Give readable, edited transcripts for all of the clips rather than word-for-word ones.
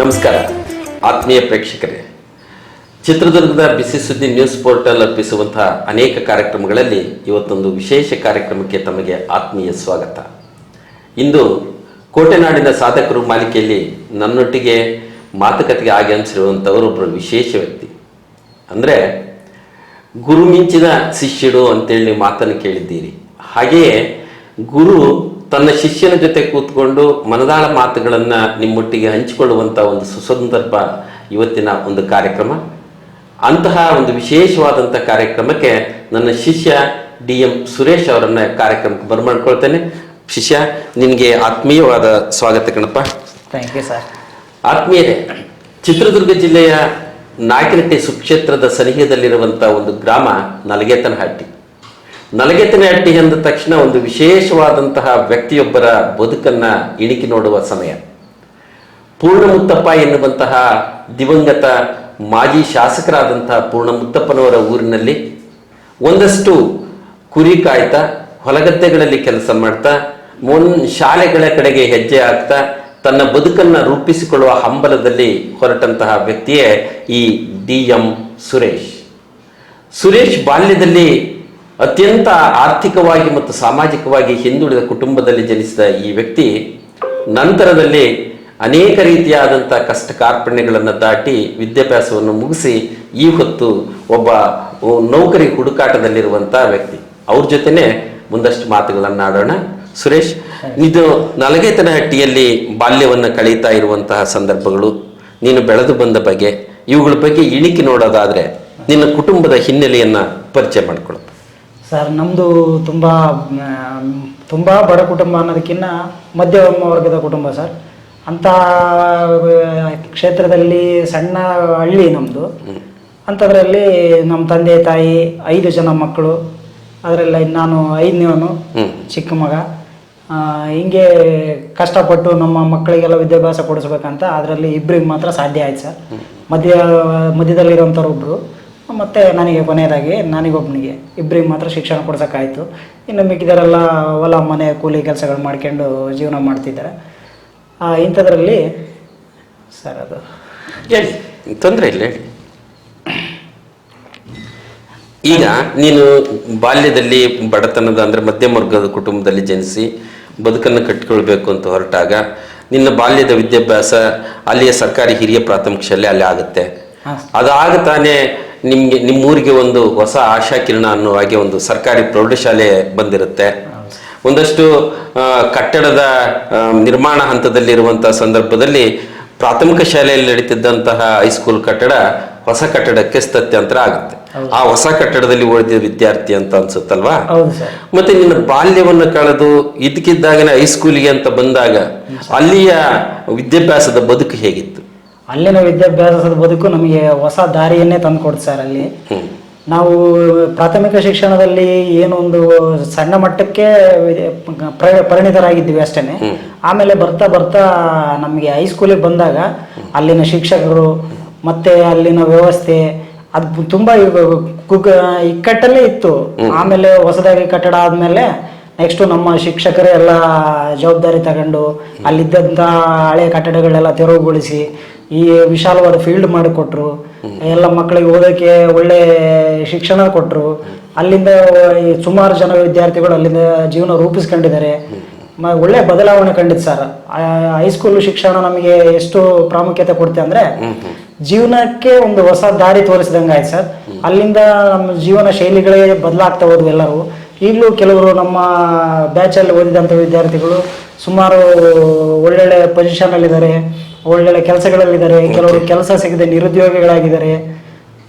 ನಮಸ್ಕಾರ ಆತ್ಮೀಯ ಪ್ರೇಕ್ಷಕರೇ, ಚಿತ್ರದುರ್ಗದ ಬಿಸಿ ಸುದ್ದಿ ನ್ಯೂಸ್ ಪೋರ್ಟಲ್ ಅರ್ಪಿಸುವಂತಹ ಅನೇಕ ಕಾರ್ಯಕ್ರಮಗಳಲ್ಲಿ ಇವತ್ತೊಂದು ವಿಶೇಷ ಕಾರ್ಯಕ್ರಮಕ್ಕೆ ತಮಗೆ ಆತ್ಮೀಯ ಸ್ವಾಗತ. ಇಂದು ಕೋಟೆನಾಡಿನ ಸಾಧಕರು ಮಾಲಿಕೆಯಲ್ಲಿ ನನ್ನೊಟ್ಟಿಗೆ ಮಾತುಕತೆಗೆ ಆಗಮಿಸಿರುವಂಥವರು ಒಬ್ಬರು ವಿಶೇಷ ವ್ಯಕ್ತಿ. ಅಂದರೆ ಗುರು ಮಿಂಚಿದ ಶಿಷ್ಯರು ಅಂತೇಳಿ ನೀವು ಮಾತನ್ನು ಕೇಳಿದ್ದೀರಿ. ಹಾಗೆಯೇ ಗುರು ತನ್ನ ಶಿಷ್ಯನ ಜೊತೆ ಕೂತ್ಕೊಂಡು ಮನದಾಳ ಮಾತುಗಳನ್ನು ನಿಮ್ಮೊಟ್ಟಿಗೆ ಹಂಚಿಕೊಳ್ಳುವಂಥ ಒಂದು ಸುಸಂದರ್ಭ ಇವತ್ತಿನ ಒಂದು ಕಾರ್ಯಕ್ರಮ. ಅಂತಹ ಒಂದು ವಿಶೇಷವಾದಂಥ ಕಾರ್ಯಕ್ರಮಕ್ಕೆ ನನ್ನ ಶಿಷ್ಯ DM ಸುರೇಶ್ ಅವರನ್ನು ಕಾರ್ಯಕ್ರಮಕ್ಕೆ ಬರಮಾಡ್ಕೊಳ್ತೇನೆ. ಶಿಷ್ಯ, ನಿನಗೆ ಆತ್ಮೀಯವಾದ ಸ್ವಾಗತ ಕಣಪ್ಪ. Thank you sir. ಆತ್ಮೀಯರೇ, ಚಿತ್ರದುರ್ಗ ಜಿಲ್ಲೆಯ ನಾಯಕನಹಟ್ಟಿ ಸುಕ್ಷೇತ್ರದ ಸನಿಹದಲ್ಲಿರುವಂಥ ಒಂದು ಗ್ರಾಮ ನಲಗೇತನಹಟ್ಟಿ. ನಲಗೇತನಹಟ್ಟಿ ಎಂದ ತಕ್ಷಣ ಒಂದು ವಿಶೇಷವಾದಂತಹ ವ್ಯಕ್ತಿಯೊಬ್ಬರ ಬದುಕನ್ನು ಇಣಿಕಿ ನೋಡುವ ಸಮಯ. ಪೂರ್ಣಮುತ್ತಪ್ಪ ಎನ್ನುವಂತಹ ದಿವಂಗತ ಮಾಜಿ ಶಾಸಕರಾದಂತಹ ಪೂರ್ಣಮುತ್ತಪ್ಪನವರ ಊರಿನಲ್ಲಿ ಒಂದಷ್ಟು ಕುರಿ ಕಾಯ್ತಾ, ಹೊಲಗದ್ದೆಗಳಲ್ಲಿ ಕೆಲಸ ಮಾಡ್ತಾ, ಶಾಲೆಗಳ ಕಡೆಗೆ ಹೆಜ್ಜೆ ಹಾಕ್ತಾ ತನ್ನ ಬದುಕನ್ನು ರೂಪಿಸಿಕೊಳ್ಳುವ ಹಂಬಲದಲ್ಲಿ ಹೊರಟಂತಹ ವ್ಯಕ್ತಿಯೇ ಈ DM ಸುರೇಶ್. ಸುರೇಶ್ ಬಾಲ್ಯದಲ್ಲಿ ಅತ್ಯಂತ ಆರ್ಥಿಕವಾಗಿ ಮತ್ತು ಸಾಮಾಜಿಕವಾಗಿ ಹಿಂದುಳಿದ ಕುಟುಂಬದಲ್ಲಿ ಜನಿಸಿದ ಈ ವ್ಯಕ್ತಿ ನಂತರದಲ್ಲಿ ಅನೇಕ ರೀತಿಯಾದಂಥ ಕಷ್ಟ ಕಾರ್ಪಣ್ಯಗಳನ್ನು ದಾಟಿ ವಿದ್ಯಾಭ್ಯಾಸವನ್ನು ಮುಗಿಸಿ ಈ ಹೊತ್ತು ಒಬ್ಬ ನೌಕರಿ ಹುಡುಕಾಟದಲ್ಲಿರುವಂಥ ವ್ಯಕ್ತಿ. ಅವ್ರ ಜೊತೆನೆ ಮುಂದಷ್ಟು ಮಾತುಗಳನ್ನು ಆಡೋಣ. ಸುರೇಶ್, ಇದು ನಲಗೇತನಹಟ್ಟಿಯಲ್ಲಿ ಬಾಲ್ಯವನ್ನು ಕಳೀತಾ ಇರುವಂತಹ ಸಂದರ್ಭಗಳು, ನೀನು ಬೆಳೆದು ಬಂದ ಬಗೆ, ಇವುಗಳ ಬಗ್ಗೆ ಇಣಿಕಿ ನೋಡೋದಾದರೆ ನಿನ್ನ ಕುಟುಂಬದ ಹಿನ್ನೆಲೆಯನ್ನು ಪರಿಚಯ ಮಾಡಿಕೊಳ್ಳು. ಸರ್, ನಮ್ಮದು ತುಂಬ ಬಡ ಕುಟುಂಬ ಅನ್ನೋದಕ್ಕಿಂತ ಮಧ್ಯಮ ವರ್ಗದ ಕುಟುಂಬ ಸರ್. ಅಂಥ ಕ್ಷೇತ್ರದಲ್ಲಿ ಸಣ್ಣ ಹಳ್ಳಿ ನಮ್ಮದು. ಅಂಥದ್ರಲ್ಲಿ ನಮ್ಮ ತಂದೆ ತಾಯಿ 5 ಜನ ಮಕ್ಕಳು, ಅದರಲ್ಲಿ ನಾನು 5ನೇವನು, ಚಿಕ್ಕ ಮಗ. ಹಿಂಗೆ ಕಷ್ಟಪಟ್ಟು ನಮ್ಮ ಮಕ್ಕಳಿಗೆಲ್ಲ ವಿದ್ಯಾಭ್ಯಾಸ ಕೊಡಿಸ್ಬೇಕಂತ ಅದರಲ್ಲಿ ಇಬ್ಬರಿಗೆ ಮಾತ್ರ ಸಾಧ್ಯ ಆಯ್ತು ಸರ್. ಮಧ್ಯದಲ್ಲಿರೋಂಥವ್ರು ಒಬ್ಬರು, ಮತ್ತು ನನಗೆ ಕೊನೆಯದಾಗಿ ನನಗೊಬ್ಬನಿಗೆ, ಇಬ್ಬರಿಗೆ ಮಾತ್ರ ಶಿಕ್ಷಣ ಕೊಡ್ಸೋಕ್ಕಾಯಿತು. ಇನ್ನು ಮಿಕ್ಕಿದರೆಲ್ಲ ಹೊಲ ಮನೆ ಕೂಲಿ ಕೆಲಸಗಳು ಮಾಡ್ಕೊಂಡು ಜೀವನ ಮಾಡ್ತಿದ್ದಾರೆ. ಇಂಥದ್ರಲ್ಲಿ ಸರ್ ಅದು ಹೇಳಿ, ತೊಂದರೆ ಇಲ್ಲ ಹೇಳಿ. ಈಗ ನೀನು ಬಾಲ್ಯದಲ್ಲಿ ಬಡತನದ ಅಂದರೆ ಮಧ್ಯಮ ವರ್ಗದ ಕುಟುಂಬದಲ್ಲಿ ಜನಿಸಿ ಬದುಕನ್ನು ಕಟ್ಟಿಕೊಳ್ಬೇಕು ಅಂತ ಹೊರಟಾಗ ನಿನ್ನ ಬಾಲ್ಯದ ವಿದ್ಯಾಭ್ಯಾಸ ಅಲ್ಲಿಯ ಸರ್ಕಾರಿ ಹಿರಿಯ ಪ್ರಾಥಮಿಕ ಶಾಲೆ ಅಲ್ಲಿ ಆಗುತ್ತೆ. ಅದಾಗ ತಾನೇ ನಿಮ್ಮೂರಿಗೆ ಒಂದು ಹೊಸ ಆಶಾಕಿರಣ ಅನ್ನೋ ಹಾಗೆ ಒಂದು ಸರ್ಕಾರಿ ಪ್ರೌಢಶಾಲೆ ಬಂದಿರುತ್ತೆ. ಒಂದಷ್ಟು ಕಟ್ಟಡದ ನಿರ್ಮಾಣ ಹಂತದಲ್ಲಿರುವಂತಹ ಸಂದರ್ಭದಲ್ಲಿ ಪ್ರಾಥಮಿಕ ಶಾಲೆಯಲ್ಲಿ ನಡೀತಿದ್ದಂತಹ ಹೈಸ್ಕೂಲ್ ಕಟ್ಟಡ ಹೊಸ ಕಟ್ಟಡಕ್ಕೆ ಸ್ಥತ್ಯಂತರ ಆಗುತ್ತೆ. ಆ ಹೊಸ ಕಟ್ಟಡದಲ್ಲಿ ಓದಿದ ವಿದ್ಯಾರ್ಥಿ ಅಂತ ಅನ್ಸುತ್ತಲ್ವಾ? ಮತ್ತೆ ನಿನ್ನ ಬಾಲ್ಯವನ್ನು ಕಳೆದು ಇದಕ್ಕಿದ್ದಾಗನೇ ಹೈಸ್ಕೂಲಿಗೆ ಅಂತ ಬಂದಾಗ ಅಲ್ಲಿಯ ವಿದ್ಯಾಭ್ಯಾಸದ ಬದುಕು ಹೇಗಿತ್ತು? ಅಲ್ಲಿನ ವಿದ್ಯಾಭ್ಯಾಸದ ಬದುಕು ನಮಗೆ ಹೊಸ ದಾರಿಯನ್ನೇ ತಂದುಕೊಡ್ತು ಸರ್. ಅಲ್ಲಿ ನಾವು ಪ್ರಾಥಮಿಕ ಶಿಕ್ಷಣದಲ್ಲಿ ಏನೋ ಒಂದು ಸಣ್ಣ ಮಟ್ಟಕ್ಕೆ ಪರಿಣಿತರಾಗಿದ್ದೀವಿ ಅಷ್ಟೇ. ಆಮೇಲೆ ಬರ್ತಾ ಬರ್ತಾ ನಮಗೆ ಹೈಸ್ಕೂಲಿಗೆ ಬಂದಾಗ ಅಲ್ಲಿನ ಶಿಕ್ಷಕರು ಮತ್ತೆ ಅಲ್ಲಿನ ವ್ಯವಸ್ಥೆ ಅದು ತುಂಬ ಇಕ್ಕಟ್ಟಲ್ಲೇ ಇತ್ತು. ಆಮೇಲೆ ಹೊಸದಾಗಿ ಕಟ್ಟಡ ಆದಮೇಲೆ ನೆಕ್ಸ್ಟು ನಮ್ಮ ಶಿಕ್ಷಕರೇ ಎಲ್ಲ ಜವಾಬ್ದಾರಿ ತಗೊಂಡು ಅಲ್ಲಿದ್ದಂಥ ಹಳೆಯ ಕಟ್ಟಡಗಳೆಲ್ಲ ತೆರವುಗೊಳಿಸಿ ಈ ವಿಶಾಲವಾದ ಫೀಲ್ಡ್ ಮಾಡಿಕೊಟ್ರು. ಎಲ್ಲ ಮಕ್ಕಳಿಗೆ ಓದೋಕ್ಕೆ ಒಳ್ಳೆ ಶಿಕ್ಷಣ ಕೊಟ್ಟರು. ಅಲ್ಲಿಂದ ಸುಮಾರು ಜನ ವಿದ್ಯಾರ್ಥಿಗಳು ಅಲ್ಲಿಂದ ಜೀವನ ರೂಪಿಸ್ಕೊಂಡಿದ್ದಾರೆ. ಒಳ್ಳೆ ಬದಲಾವಣೆ ಕಂಡಿತ್ತು ಸರ್. ಹೈಸ್ಕೂಲ್ ಶಿಕ್ಷಣ ನಮಗೆ ಎಷ್ಟು ಪ್ರಾಮುಖ್ಯತೆ ಕೊಡ್ತೆ ಅಂದರೆ ಜೀವನಕ್ಕೆ ಒಂದು ಹೊಸ ದಾರಿ ತೋರಿಸಿದಂಗೆ ಆಯ್ತು ಸರ್. ಅಲ್ಲಿಂದ ನಮ್ಮ ಜೀವನ ಶೈಲಿಗಳೇ ಬದಲಾಗ್ತಾ ಹೋದ್ವು ಎಲ್ಲರೂ. ಈಗಲೂ ಕೆಲವರು ನಮ್ಮ ಬ್ಯಾಚಲ್ಲಿ ಓದಿದಂಥ ವಿದ್ಯಾರ್ಥಿಗಳು ಸುಮಾರು ಒಳ್ಳೊಳ್ಳೆ ಪೊಸಿಷನಲ್ಲಿದ್ದಾರೆ, ಒಳ್ಳೊಳ್ಳೆ ಕೆಲಸಗಳಲ್ಲಿದ್ದಾರೆ. ಕೆಲವರು ಕೆಲಸ ಸಿಗದೆ ನಿರುದ್ಯೋಗಿಗಳಾಗಿದ್ದಾರೆ.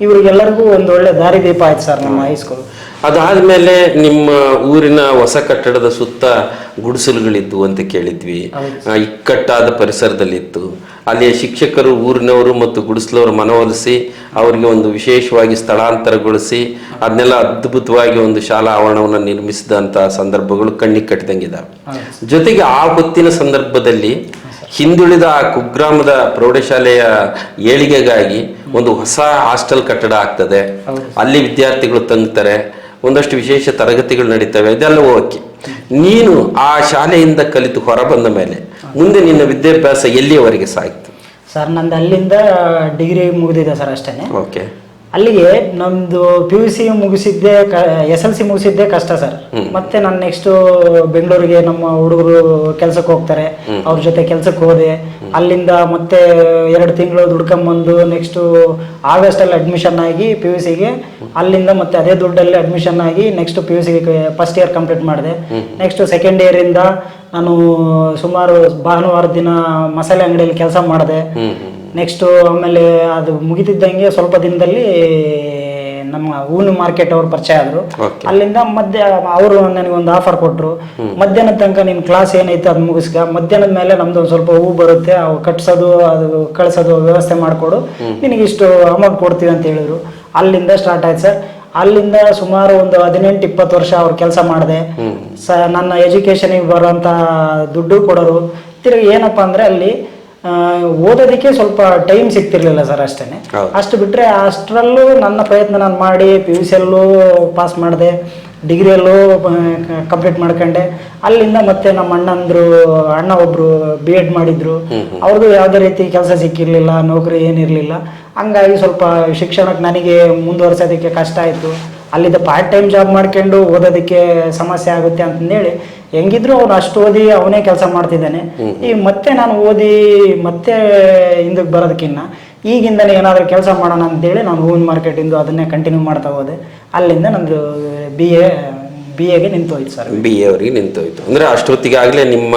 ಇವರಿಗೆಲ್ಲರಿಗೂ ಒಂದು ಒಳ್ಳೆ ದಾರಿದೀಪ ಆಯ್ತು ಸರ್ ನಮ್ಮ ಹೈಸ್ಕೂಲ್. ಅದಾದ್ಮೇಲೆ ನಿಮ್ಮ ಊರಿನ ಹೊಸ ಕಟ್ಟಡದ ಸುತ್ತ ಗುಡಿಸಲುಗಳಿದ್ದು ಅಂತ ಕೇಳಿದ್ವಿ. ಇಕ್ಕಟ್ಟಾದ ಪರಿಸರದಲ್ಲಿತ್ತು. ಅಲ್ಲಿಯ ಶಿಕ್ಷಕರು ಊರಿನವರು ಮತ್ತು ಗುಡಿಸಲವರು ಮನವೊಲಿಸಿ ಅವರಿಗೆ ಒಂದು ವಿಶೇಷವಾಗಿ ಸ್ಥಳಾಂತರಗೊಳಿಸಿ ಅದನ್ನೆಲ್ಲ ಅದ್ಭುತವಾಗಿ ಒಂದು ಶಾಲಾ ಆವರಣವನ್ನು ನಿರ್ಮಿಸಿದಂಥ ಸಂದರ್ಭಗಳು ಕಣ್ಣಿಗೆ ಕಟ್ಟಿದಂಗಿದ್ದಾವೆ. ಜೊತೆಗೆ ಆ ಹೊತ್ತಿನ ಸಂದರ್ಭದಲ್ಲಿ ಹಿಂದುಳಿದ ಆ ಕುಗ್ರಾಮದ ಪ್ರೌಢಶಾಲೆಯ ಏಳಿಗೆಗಾಗಿ ಒಂದು ಹೊಸ ಹಾಸ್ಟೆಲ್ ಕಟ್ಟಡ ಆಗ್ತದೆ. ಅಲ್ಲಿ ವಿದ್ಯಾರ್ಥಿಗಳು ತಂಗ್ತಾರೆ, ಒಂದಷ್ಟು ವಿಶೇಷ ತರಗತಿಗಳು ನಡೀತವೆ. ಇದೆಲ್ಲ ಓಕೆ. ನೀನು ಆ ಶಾಲೆಯಿಂದ ಕಲಿತು ಹೊರಬಂದ ಮೇಲೆ ಮುಂದೆ ನಿನ್ನ ವಿದ್ಯಾಭ್ಯಾಸ ಎಲ್ಲಿಯವರೆಗೆ ಸಾಗಿತು? ಸರ್ ನಂದು ಅಲ್ಲಿಂದ ಡಿಗ್ರಿ ಮುಗಿದಿದೆ ಸರ್ ಅಷ್ಟೇ. ಓಕೆ. ಅಲ್ಲಿಗೆ ನಮ್ದು PUC ಮುಗಿಸಿದ್ದೆ, SLC ಮುಗಿಸಿದ್ದೆ ಕಷ್ಟ ಸರ್. ಮತ್ತೆ ನಾನು ನೆಕ್ಸ್ಟ್ ಬೆಂಗಳೂರಿಗೆ ನಮ್ಮ ಹುಡುಗರು ಕೆಲ್ಸಕ್ಕೆ ಹೋಗ್ತಾರೆ, ಅವ್ರ ಜೊತೆ ಕೆಲ್ಸಕ್ಕೆ ಹೋದೆ. ಅಲ್ಲಿಂದ ಮತ್ತೆ 2 ತಿಂಗಳು ದುಡ್ಕೊಂಬಂದು ನೆಕ್ಸ್ಟ್ ಆಗಸ್ಟಲ್ಲಿ ಅಡ್ಮಿಷನ್ ಆಗಿ PUCಗೆ, ಅಲ್ಲಿಂದ ಮತ್ತೆ ಅದೇ ದುಡ್ಡಲ್ಲಿ ಅಡ್ಮಿಷನ್ ಆಗಿ ನೆಕ್ಸ್ಟ್ PUCಗೆ ಫಸ್ಟ್ ಇಯರ್ ಕಂಪ್ಲೀಟ್ ಮಾಡಿದೆ. ನೆಕ್ಸ್ಟ್ ಸೆಕೆಂಡ್ ಇಯರ್ ಇಂದ ನಾನು ಸುಮಾರು ಭಾನುವಾರ ದಿನ ಮಸಾಲೆ ಅಂಗಡಿಯಲ್ಲಿ ಕೆಲಸ ಮಾಡಿದೆ. ನೆಕ್ಸ್ಟ್ ಆಮೇಲೆ ಅದು ಮುಗಿತಿದ್ದಂಗೆ ಸ್ವಲ್ಪ ದಿನದಲ್ಲಿ ನಮ್ಮ ಹೂನು ಮಾರ್ಕೆಟ್ ಅವ್ರು ಪರಿಚಯ ಆದರು. ಅಲ್ಲಿಂದ ಅವರು ನನಗೊಂದು ಆಫರ್ ಕೊಟ್ಟರು, ಮಧ್ಯಾಹ್ನದ ತನಕ ನಿನ್ನ ಕ್ಲಾಸ್ ಏನೈತೆ ಅದು ಮುಗಿಸ್ಕ, ಮಧ್ಯಾಹ್ನದ ಮೇಲೆ ನಮ್ದು ಒಂದು ಸ್ವಲ್ಪ ಹೂ ಬರುತ್ತೆ, ಅವು ಕಟ್ಸೋದು ಅದು ಕಳ್ಸೋದು ವ್ಯವಸ್ಥೆ ಮಾಡಿಕೊಡು, ನಿನಗಿಷ್ಟು ಅಮೌಂಟ್ ಕೊಡ್ತೀವಿ ಅಂತ ಹೇಳಿದ್ರು. ಅಲ್ಲಿಂದ ಸ್ಟಾರ್ಟ್ ಆಯ್ತು ಸರ್. ಅಲ್ಲಿಂದ ಸುಮಾರು ಒಂದು 18-20 ವರ್ಷ ಅವ್ರು ಕೆಲಸ ಮಾಡಿದೆ. ನನ್ನ ಎಜುಕೇಶನಿಗೆ ಬರೋಂಥ ದುಡ್ಡು ಕೊಡೋರು. ತಿರುಗಿ ಏನಪ್ಪ ಅಂದರೆ ಅಲ್ಲಿ ಓದೋದಕ್ಕೆ ಸ್ವಲ್ಪ ಟೈಮ್ ಸಿಗ್ತಿರ್ಲಿಲ್ಲ ಸರ್ ಅಷ್ಟೇ. ಅಷ್ಟು ಬಿಟ್ಟರೆ ಅಷ್ಟರಲ್ಲೂ ನನ್ನ ಪ್ರಯತ್ನ ನಾನು ಮಾಡಿ PUCಯಲ್ಲೂ ಪಾಸ್ ಮಾಡಿದೆ, ಡಿಗ್ರಿಯಲ್ಲೂ ಕಂಪ್ಲೀಟ್ ಮಾಡ್ಕೊಂಡೆ. ಅಲ್ಲಿಂದ ಮತ್ತೆ ನಮ್ಮ ಅಣ್ಣ ಒಬ್ಬರು B.Ed ಮಾಡಿದ್ರು, ಅವ್ರದ್ದು ಯಾವುದೇ ರೀತಿ ಕೆಲಸ ಸಿಕ್ಕಿರಲಿಲ್ಲ, ನೌಕರಿ ಏನಿರಲಿಲ್ಲ. ಹಂಗಾಗಿ ಸ್ವಲ್ಪ ಶಿಕ್ಷಣಕ್ಕೆ ನನಗೆ ಮುಂದುವರ್ಸೋದಕ್ಕೆ ಕಷ್ಟ ಆಯಿತು. ಅಲ್ಲಿದ್ದ ಪಾರ್ಟ್ ಟೈಮ್ ಜಾಬ್ ಮಾಡ್ಕೊಂಡು ಓದೋದಕ್ಕೆ ಸಮಸ್ಯೆ ಆಗುತ್ತೆ ಅಂತಂದೇಳಿ ಹೆಂಗಿದ್ರು ಅವ್ನು ಅಷ್ಟು ಓದಿ ಅವನೇ ಕೆಲಸ ಮಾಡ್ತಿದ್ದಾನೆ. ಈಗ ಮತ್ತೆ ನಾನು ಓದಿ ಮತ್ತೆ ಹಿಂದಕ್ಕೆ ಬರೋದಕ್ಕಿನ್ನ ಈಗಿಂದನೇ ಏನಾದರೂ ಕೆಲಸ ಮಾಡೋಣ ಅಂತೇಳಿ ನಾನು ಹೂವಿನ ಮಾರ್ಕೆಟಿಂದು ಅದನ್ನೇ ಕಂಟಿನ್ಯೂ ಮಾಡ್ತಾ ಹೋದೆ. ಅಲ್ಲಿಂದ ನಂದು BA ನಿಂತೋಯ್ತು ಸರ್. BA ಅವರಿಗೆ ನಿಂತೋಯ್ತು ಅಂದ್ರೆ ಅಷ್ಟೊತ್ತಿಗಾಗಲೇ ನಿಮ್ಮ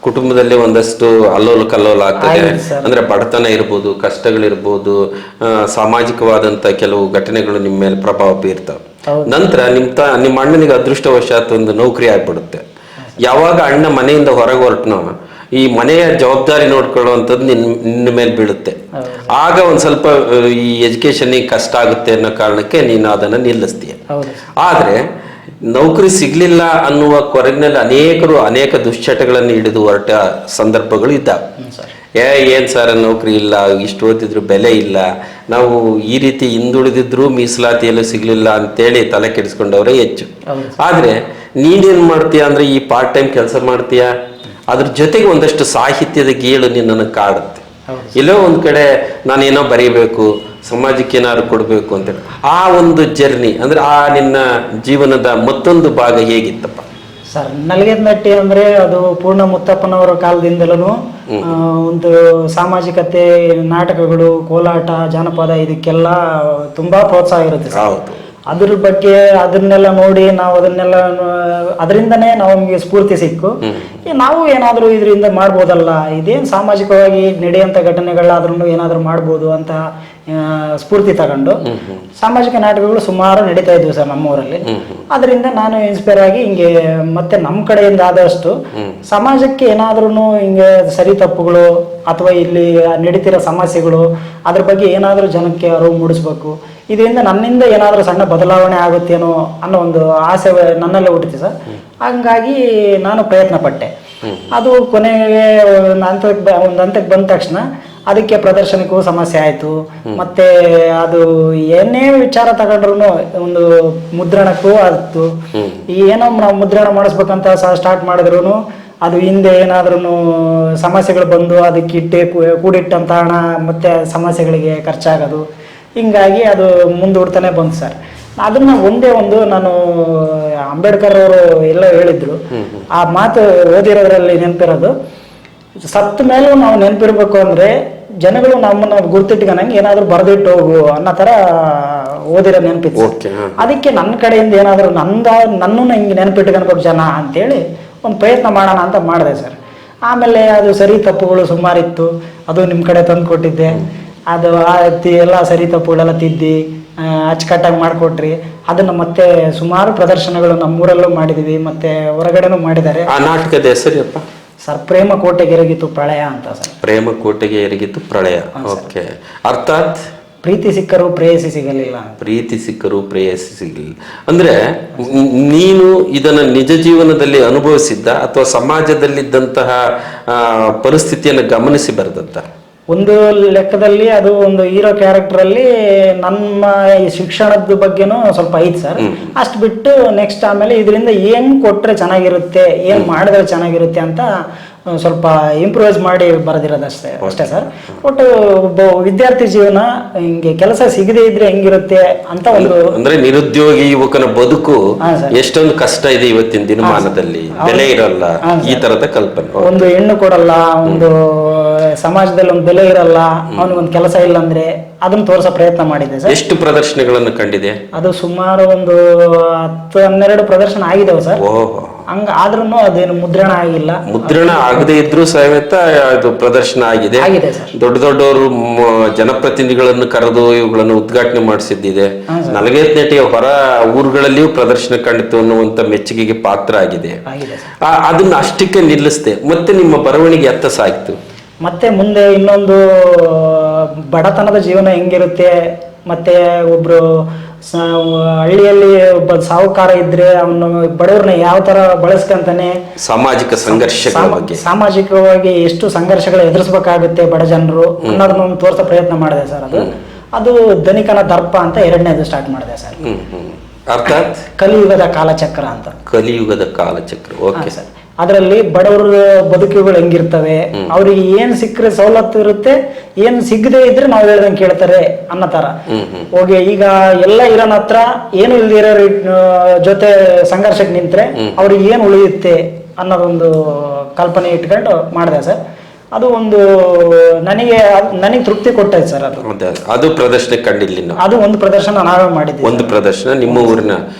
ಕುಟುಂಬದಲ್ಲಿ ಒಂದಷ್ಟು ಅಲ್ಲೋಲ ಕಲ್ಲೋಲ ಆಗ್ತದೆ. ಅಂದ್ರೆ ಬಡತನ ಇರ್ಬೋದು, ಕಷ್ಟಗಳಿರ್ಬೋದು, ಸಾಮಾಜಿಕವಾದಂತ ಕೆಲವು ಘಟನೆಗಳು ನಿಮ್ಮ ಮೇಲೆ ಪ್ರಭಾವ ಬೀರ್ತವೆ. ನಂತರ ನಿಮ್ಮ ಅಣ್ಣನಿಗೆ ಅದೃಷ್ಟವಶಾತ್ ಒಂದು ನೌಕರಿ ಆಗ್ಬಿಡುತ್ತೆ. ಯಾವಾಗ ಅಣ್ಣ ಮನೆಯಿಂದ ಹೊರಗೆ ಹೊರಟನೋ ಈ ಮನೆಯ ಜವಾಬ್ದಾರಿ ನೋಡ್ಕೊಳ್ಳುವಂಥದ್ದು ನಿನ್ನ ಮೇಲೆ ಬೀಳುತ್ತೆ. ಆಗ ಒಂದ್ ಸ್ವಲ್ಪ ಈ ಎಜುಕೇಶನ್ ಕಷ್ಟ ಆಗುತ್ತೆ ಅನ್ನೋ ಕಾರಣಕ್ಕೆ ನೀನು ಅದನ್ನ ನಿಲ್ಲಿಸ್ತೀಯ. ಆದ್ರೆ ನೌಕರಿ ಸಿಗ್ಲಿಲ್ಲ ಅನ್ನುವ ಕೊರಗಿನಲ್ಲಿ ಅನೇಕ ದುಶ್ಚಟಗಳನ್ನು ಹಿಡಿದು ಹೊರಟ ಸಂದರ್ಭಗಳು ಇದ್ದಾವೆ. ಏನ್ ಸರ್ ನೌಕರಿ ಇಲ್ಲ, ಇಷ್ಟು ಓದಿದ್ರು ಬೆಲೆ ಇಲ್ಲ, ನಾವು ಈ ರೀತಿ ಹಿಂದುಳಿದಿದ್ರು ಮೀಸಲಾತಿಯಲ್ಲೂ ಸಿಗ್ಲಿಲ್ಲ ಅಂತೇಳಿ ತಲೆ ಕೆಡಿಸ್ಕೊಂಡವ್ರೆ ಹೆಚ್ಚು. ಆದ್ರೆ ನೀನೇನ್ ಮಾಡ್ತೀಯ ಅಂದ್ರೆ ಈ ಪಾರ್ಟ್ ಟೈಮ್ ಕೆಲಸ ಮಾಡ್ತೀಯ, ಅದ್ರ ಜೊತೆಗೆ ಒಂದಷ್ಟು ಸಾಹಿತ್ಯದ ಗೀಳು ನಿನ್ನನ್ನು ಕಾಡುತ್ತೆ. ಎಲ್ಲೋ ಒಂದ್ ಕಡೆ ನಾನೇನೋ ಬರೀಬೇಕು, ಸಮಾಜಕ್ಕೆ ಏನಾದ್ರು ಕೊಡ್ಬೇಕು ಅಂತೇಳಿ ಆ ಒಂದು ಜರ್ನಿ ಅಂದ್ರೆ ಆ ನಿನ್ನ ಜೀವನದ ಮತ್ತೊಂದು ಭಾಗ ಹೇಗಿತ್ತಪ್ಪ ಸರ್? ನಲ್ಗೆದ್ನಟ್ಟಿ ಅಂದ್ರೆ ಅದು ಪೂರ್ಣ ಮುತ್ತಪ್ಪನವರ ಕಾಲದಿಂದಲೂ ಒಂದು ಸಾಮಾಜಿಕತೆ, ನಾಟಕಗಳು, ಕೋಲಾಟ, ಜಾನಪದ ಇದಕ್ಕೆಲ್ಲ ತುಂಬಾ ಪ್ರೋತ್ಸಾಹ ಇರುತ್ತೆ ಸರ್. ಅದ್ರ ಬಗ್ಗೆ ಅದನ್ನೆಲ್ಲ ನೋಡಿ ನಾವು ಅದರಿಂದನೇ ನಮಗೆ ಸ್ಫೂರ್ತಿ ಸಿಕ್ಕು. ನಾವು ಏನಾದರೂ ಇದರಿಂದ ಮಾಡ್ಬೋದಲ್ಲ, ಇದೇನು ಸಾಮಾಜಿಕವಾಗಿ ನಡೆಯುವಂಥ ಘಟನೆಗಳಾದ್ರೂ ಏನಾದರೂ ಮಾಡ್ಬೋದು ಅಂತ ಸ್ಫೂರ್ತಿ ತಗೊಂಡು ಸಾಮಾಜಿಕ ನಾಟಕಗಳು ಸುಮಾರು ನಡೀತಾ ಇದ್ವು ಸರ್ ನಮ್ಮೂರಲ್ಲಿ. ಅದರಿಂದ ನಾನು ಇನ್ಸ್ಪೈರ್ ಆಗಿ ಹಿಂಗೆ ಮತ್ತೆ ನಮ್ಮ ಕಡೆಯಿಂದ ಆದಷ್ಟು ಸಮಾಜಕ್ಕೆ ಏನಾದ್ರೂ ಹಿಂಗೆ ಸರಿ ತಪ್ಪುಗಳು ಅಥವಾ ಇಲ್ಲಿ ನಡೀತಿರೋ ಸಮಸ್ಯೆಗಳು ಅದ್ರ ಬಗ್ಗೆ ಏನಾದರೂ ಜನಕ್ಕೆ ಅರಿವು ಮೂಡಿಸ್ಬೇಕು, ಇದರಿಂದ ನನ್ನಿಂದ ಏನಾದರೂ ಸಣ್ಣ ಬದಲಾವಣೆ ಆಗುತ್ತೇನೋ ಅನ್ನೋ ಒಂದು ಆಸೆ ನನ್ನಲ್ಲೇ ಹುಟ್ಟಿತು ಸರ್. ಹಂಗಾಗಿ ನಾನು ಪ್ರಯತ್ನ ಪಟ್ಟೆ. ಅದು ಕೊನೆಗೆ ಒಂದು ಹಂತಕ್ಕೆ ಬಂದ ತಕ್ಷಣ ಅದಕ್ಕೆ ಪ್ರದರ್ಶನಕ್ಕೂ ಸಮಸ್ಯೆ ಆಯಿತು. ಮತ್ತೆ ಅದು ಏನೇ ವಿಚಾರ ತಗೊಂಡ್ರು ಒಂದು ಮುದ್ರಣಕ್ಕೂ ಆಯ್ತು. ಏನೋ ನಾವು ಮುದ್ರಣ ಮಾಡಿಸ್ಬೇಕಂತ ಸ್ಟಾರ್ಟ್ ಮಾಡಿದ್ರು ಅದು ಹಿಂದೆ ಏನಾದ್ರೂ ಸಮಸ್ಯೆಗಳು ಬಂದು ಅದಕ್ಕೆ ಕೂಡಿಟ್ಟಂತ ಹಣ ಮತ್ತೆ ಸಮಸ್ಯೆಗಳಿಗೆ ಖರ್ಚಾಗೋದು, ಹಿಂಗಾಗಿ ಅದು ಮುಂದೂಡ್ತಾನೆ ಬಂತು ಸರ್. ಅದನ್ನ ನಾನು ಅಂಬೇಡ್ಕರ್ ಅವರು ಎಲ್ಲ ಹೇಳಿದ್ರು, ಆ ಮಾತು ಓದಿರೋದ್ರಲ್ಲಿ ನೆನಪಿರೋದು, ಸತ್ತ ಮೇಲೂ ನಾವು ನೆನಪಿರ್ಬೇಕು ಅಂದ್ರೆ ಜನಗಳು ನಮ್ಮನ್ನ ಗುರ್ತಿಟ್ಕೊಂಡಂಗೆ ಏನಾದ್ರು ಬರೆದಿಟ್ಟು ಹೋಗು ಅನ್ನೋ ತರ ಓದಿರೋ ನೆನಪಿತ್ತು. ಅದಕ್ಕೆ ನನ್ನ ಕಡೆಯಿಂದ ಏನಾದ್ರು ನನ್ನನ್ನು ಹಿಂಗೆ ನೆನಪಿಟ್ಕೊಳ್ಬೇಕು ಜನ ಅಂತೇಳಿ ಒಂದು ಪ್ರಯತ್ನ ಮಾಡೋಣ ಅಂತ ಮಾಡಿದೆ ಸರ್. ಆಮೇಲೆ ಅದು ಸರಿ ತಪ್ಪುಗಳು ಸುಮಾರಿತ್ತು, ಅದು ನಿಮ್ಮ ಕಡೆ ತಂದು ಕೊಟ್ಟಿದ್ದೆ. ಅದು ಎಲ್ಲ ಸರಿ ತಪ್ಪುಗಳೆಲ್ಲ ತಿದ್ದಿ ಅಚ್ಚುಕಟ್ಟಾಗಿ ಮಾಡಿಕೊಟ್ರಿ. ಅದನ್ನ ಮತ್ತೆ ಸುಮಾರು ಪ್ರದರ್ಶನಗಳು ನಮ್ಮೂರಲ್ಲೂ ಮಾಡಿದೀವಿ, ಮತ್ತೆ ಹೊರಗಡೆನೂ ಮಾಡಿದ್ದಾರೆ. ಆ ನಾಟಕದ ಹೆಸರಪ್ಪ ಸರ್? ಪ್ರೇಮ ಕೋಟೆಗೆ ಎರಗಿತು ಪ್ರಳಯ ಅಂತ ಸರ್. ಪ್ರೇಮ ಕೋಟೆಗೆ ಎರಗಿತು ಪ್ರಳಯ. ಓಕೆ. ಅರ್ಥಾತ್ ಪ್ರೀತಿ ಸಿಕ್ಕರು ಪ್ರೇಯಸಿ ಸಿಗಲಿಲ್ಲ. ಪ್ರೀತಿ ಸಿಕ್ಕರು ಪ್ರೇಯಸಿ ಸಿಗಲಿಲ್ಲ ಅಂದ್ರೆ ನೀನು ಇದನ್ನ ನಿಜ ಜೀವನದಲ್ಲಿ ಅನುಭವಿಸಿದ್ದ ಅಥವಾ ಸಮಾಜದಲ್ಲಿದ್ದಂತಹ ಪರಿಸ್ಥಿತಿಯನ್ನು ಗಮನಿಸಿ ಬರೆದದ್ದ? ಒಂದು ಲೆಕ್ಕದಲ್ಲಿ ಅದು ಒಂದು ಹೀರೋ ಕ್ಯಾರೆಕ್ಟರ್ ಅಲ್ಲಿ ನಮ್ಮ ಈ ಶಿಕ್ಷಣದ ಬಗ್ಗೆನೂ ಸ್ವಲ್ಪ ಐತೆ ಸರ್. ಅಷ್ಟು ಬಿಟ್ಟು ನೆಕ್ಸ್ಟ್ ಆಮೇಲೆ ಇದರಿಂದ ಏನ್ ಕೊಟ್ರೆ ಚೆನ್ನಾಗಿರುತ್ತೆ, ಏನ್ ಮಾಡಿದ್ರೆ ಚೆನ್ನಾಗಿರುತ್ತೆ ಅಂತ ಸ್ವಲ್ಪ ಇಂಪ್ರೂವೈಸ್ ಮಾಡಿ ಬರೆದಿರೋದಷ್ಟೇ ಅಷ್ಟೇ ಸರ್. ಒಟ್ಟು ಒಬ್ಬ ವಿದ್ಯಾರ್ಥಿ ಜೀವನ ಹಿಂಗೆ ಕೆಲಸ ಸಿಗದೆ ಇದ್ರೆ ಹೆಂಗಿರುತ್ತೆ ಅಂತ ಒಂದು, ಅಂದ್ರೆ ನಿರುದ್ಯೋಗಿ ಯುವಕನ ಬದುಕು ಎಷ್ಟೊಂದು ಕಷ್ಟ ಇದೆ ಇವತ್ತಿನ ದಿನಮಾನದಲ್ಲಿ, ಬೆಲೆ ಇರಲ್ಲ, ಈ ತರದ ಕಲ್ಪನೆ. ಒಂದು ಹೆಣ್ಣು ಕೊಡಲ್ಲ, ಒಂದು ಸಮಾಜದಲ್ಲಿ ಒಂದು ಬೆಲೆ ಇರಲ್ಲ, ಅವನಿಗೊಂದು ಕೆಲಸ ಇಲ್ಲ ಅಂದ್ರೆ ಅದನ್ನ ತೋರಿಸೋ ಪ್ರಯತ್ನ ಮಾಡಿದೆ ಸರ್. ಎಷ್ಟು ಪ್ರದರ್ಶನಗಳನ್ನು ಕಂಡಿದೆ? ಅದು ಸುಮಾರು ಒಂದು 10-12 ಪ್ರದರ್ಶನ ಆಗಿದಾವೆ ಸರ್. ಹಂಗ ಆದ್ರೂ ಅದೇನು ಮುದ್ರಣ ಆಗಿಲ್ಲ. ಮುದ್ರಣ ಆಗದೆ ಇದ್ರೂ ಸಮೇತ ಅದು ಪ್ರದರ್ಶನ ಆಗಿದೆ. ದೊಡ್ಡ ದೊಡ್ಡವರು ಜನಪ್ರತಿನಿಧಿಗಳನ್ನು ಕರೆದು ಇವುಗಳನ್ನು ಉದ್ಘಾಟನೆ ಮಾಡಿಸಿದ್ದಿದೆ. ನಲಗೇತ್ನೆಟಿಯ ಹೊರ ಊರುಗಳಲ್ಲಿಯೂ ಪ್ರದರ್ಶನ ಕಂಡಿತು ಅನ್ನುವಂತ ಮೆಚ್ಚುಗೆಗೆ ಪಾತ್ರ ಆಗಿದೆ. ಅದನ್ನ ಅಷ್ಟಕ್ಕೆ ನಿಲ್ಲಿಸ್ದೆ ಮತ್ತೆ ನಿಮ್ಮ ಬರವಣಿಗೆ ಎತ್ತ ಸಾಯ್ತು. ಮತ್ತೆ ಮುಂದೆ ಇನ್ನೊಂದು ಬಡತನದ ಜೀವನ ಹೆಂಗಿರುತ್ತೆ, ಮತ್ತೆ ಒಬ್ರು ಹಳ್ಳಿಯಲ್ಲಿ ಒಬ್ಬ ಸಾಹುಕಾರ ಇದ್ರೆ ಅವನು ಬಡವ್ರನ್ನ ಯಾವ ತರ ಬಳಸ್ಕೊಂತಾನೆ, ಸಾಮಾಜಿಕ ಸಂಘರ್ಷಗಳ ಬಗ್ಗೆ, ಸಾಮಾಜಿಕವಾಗಿ ಎಷ್ಟು ಸಂಘರ್ಷಗಳು ಎದುರಿಸಬೇಕಾಗುತ್ತೆ ಬಡ ಜನರು ಅನ್ನೋದನ್ನ ತೋರಿಸೋ ಪ್ರಯತ್ನ ಮಾಡಿದೆ ಸರ್. ಅದು ಧನಿಕನ ದರ್ಪ ಅಂತ 2ನೇದು ಸ್ಟಾರ್ಟ್ ಮಾಡಿದೆ ಸರ್. ಅರ್ಥಾತ್ ಕಲಿಯುಗದ ಕಾಲಚಕ್ರ ಅಂತ. ಕಲಿಯುಗದ ಕಾಲಚಕ್ರ, ಓಕೆ ಸರ್. ಅದರಲ್ಲಿ ಬಡವರ ಬದುಕುಗಳು ಹೆಂಗಿರ್ತವೆ, ಅವ್ರಿಗೆ ಏನ್ ಸಿಕ್ಕರೆ ಸವಲತ್ತು ಇರುತ್ತೆ, ಏನ್ ಸಿಗದೆ ಇದ್ರೆ ನಾವ್ ಹೇಳ್ದಂಗೆ ಕೇಳ್ತಾರೆ ಅನ್ನೋ ತರ ಹೋಗಿ. ಈಗ ಎಲ್ಲ ಇರೋನ ಹತ್ರ ಏನು ಇಲ್ದಿರೋ ಜೊತೆ ಸಂಘರ್ಷಕ್ಕೆ ನಿಂತ್ರೆ ಅವ್ರಿಗೆ ಏನ್ ಉಳಿಯುತ್ತೆ ಅನ್ನೋದೊಂದು ಕಲ್ಪನೆ ಇಟ್ಕೊಂಡು ಮಾಡಿದೆ ಸರ್. ಅದು ಒಂದು ನನಗೆ ತೃಪ್ತಿ ಕೊಟ್ಟೈತೆ ಸರ್. ಅದು ಪ್ರದರ್ಶನ ಕಂಡಿಲ್ಲ. ಅದು ಒಂದು ಪ್ರದರ್ಶನ ನಾವೇ ಮಾಡಿದ್ವಿ. ಒಂದು ಪ್ರದರ್ಶನ ನಿಮ್ಮ ಊರಿನ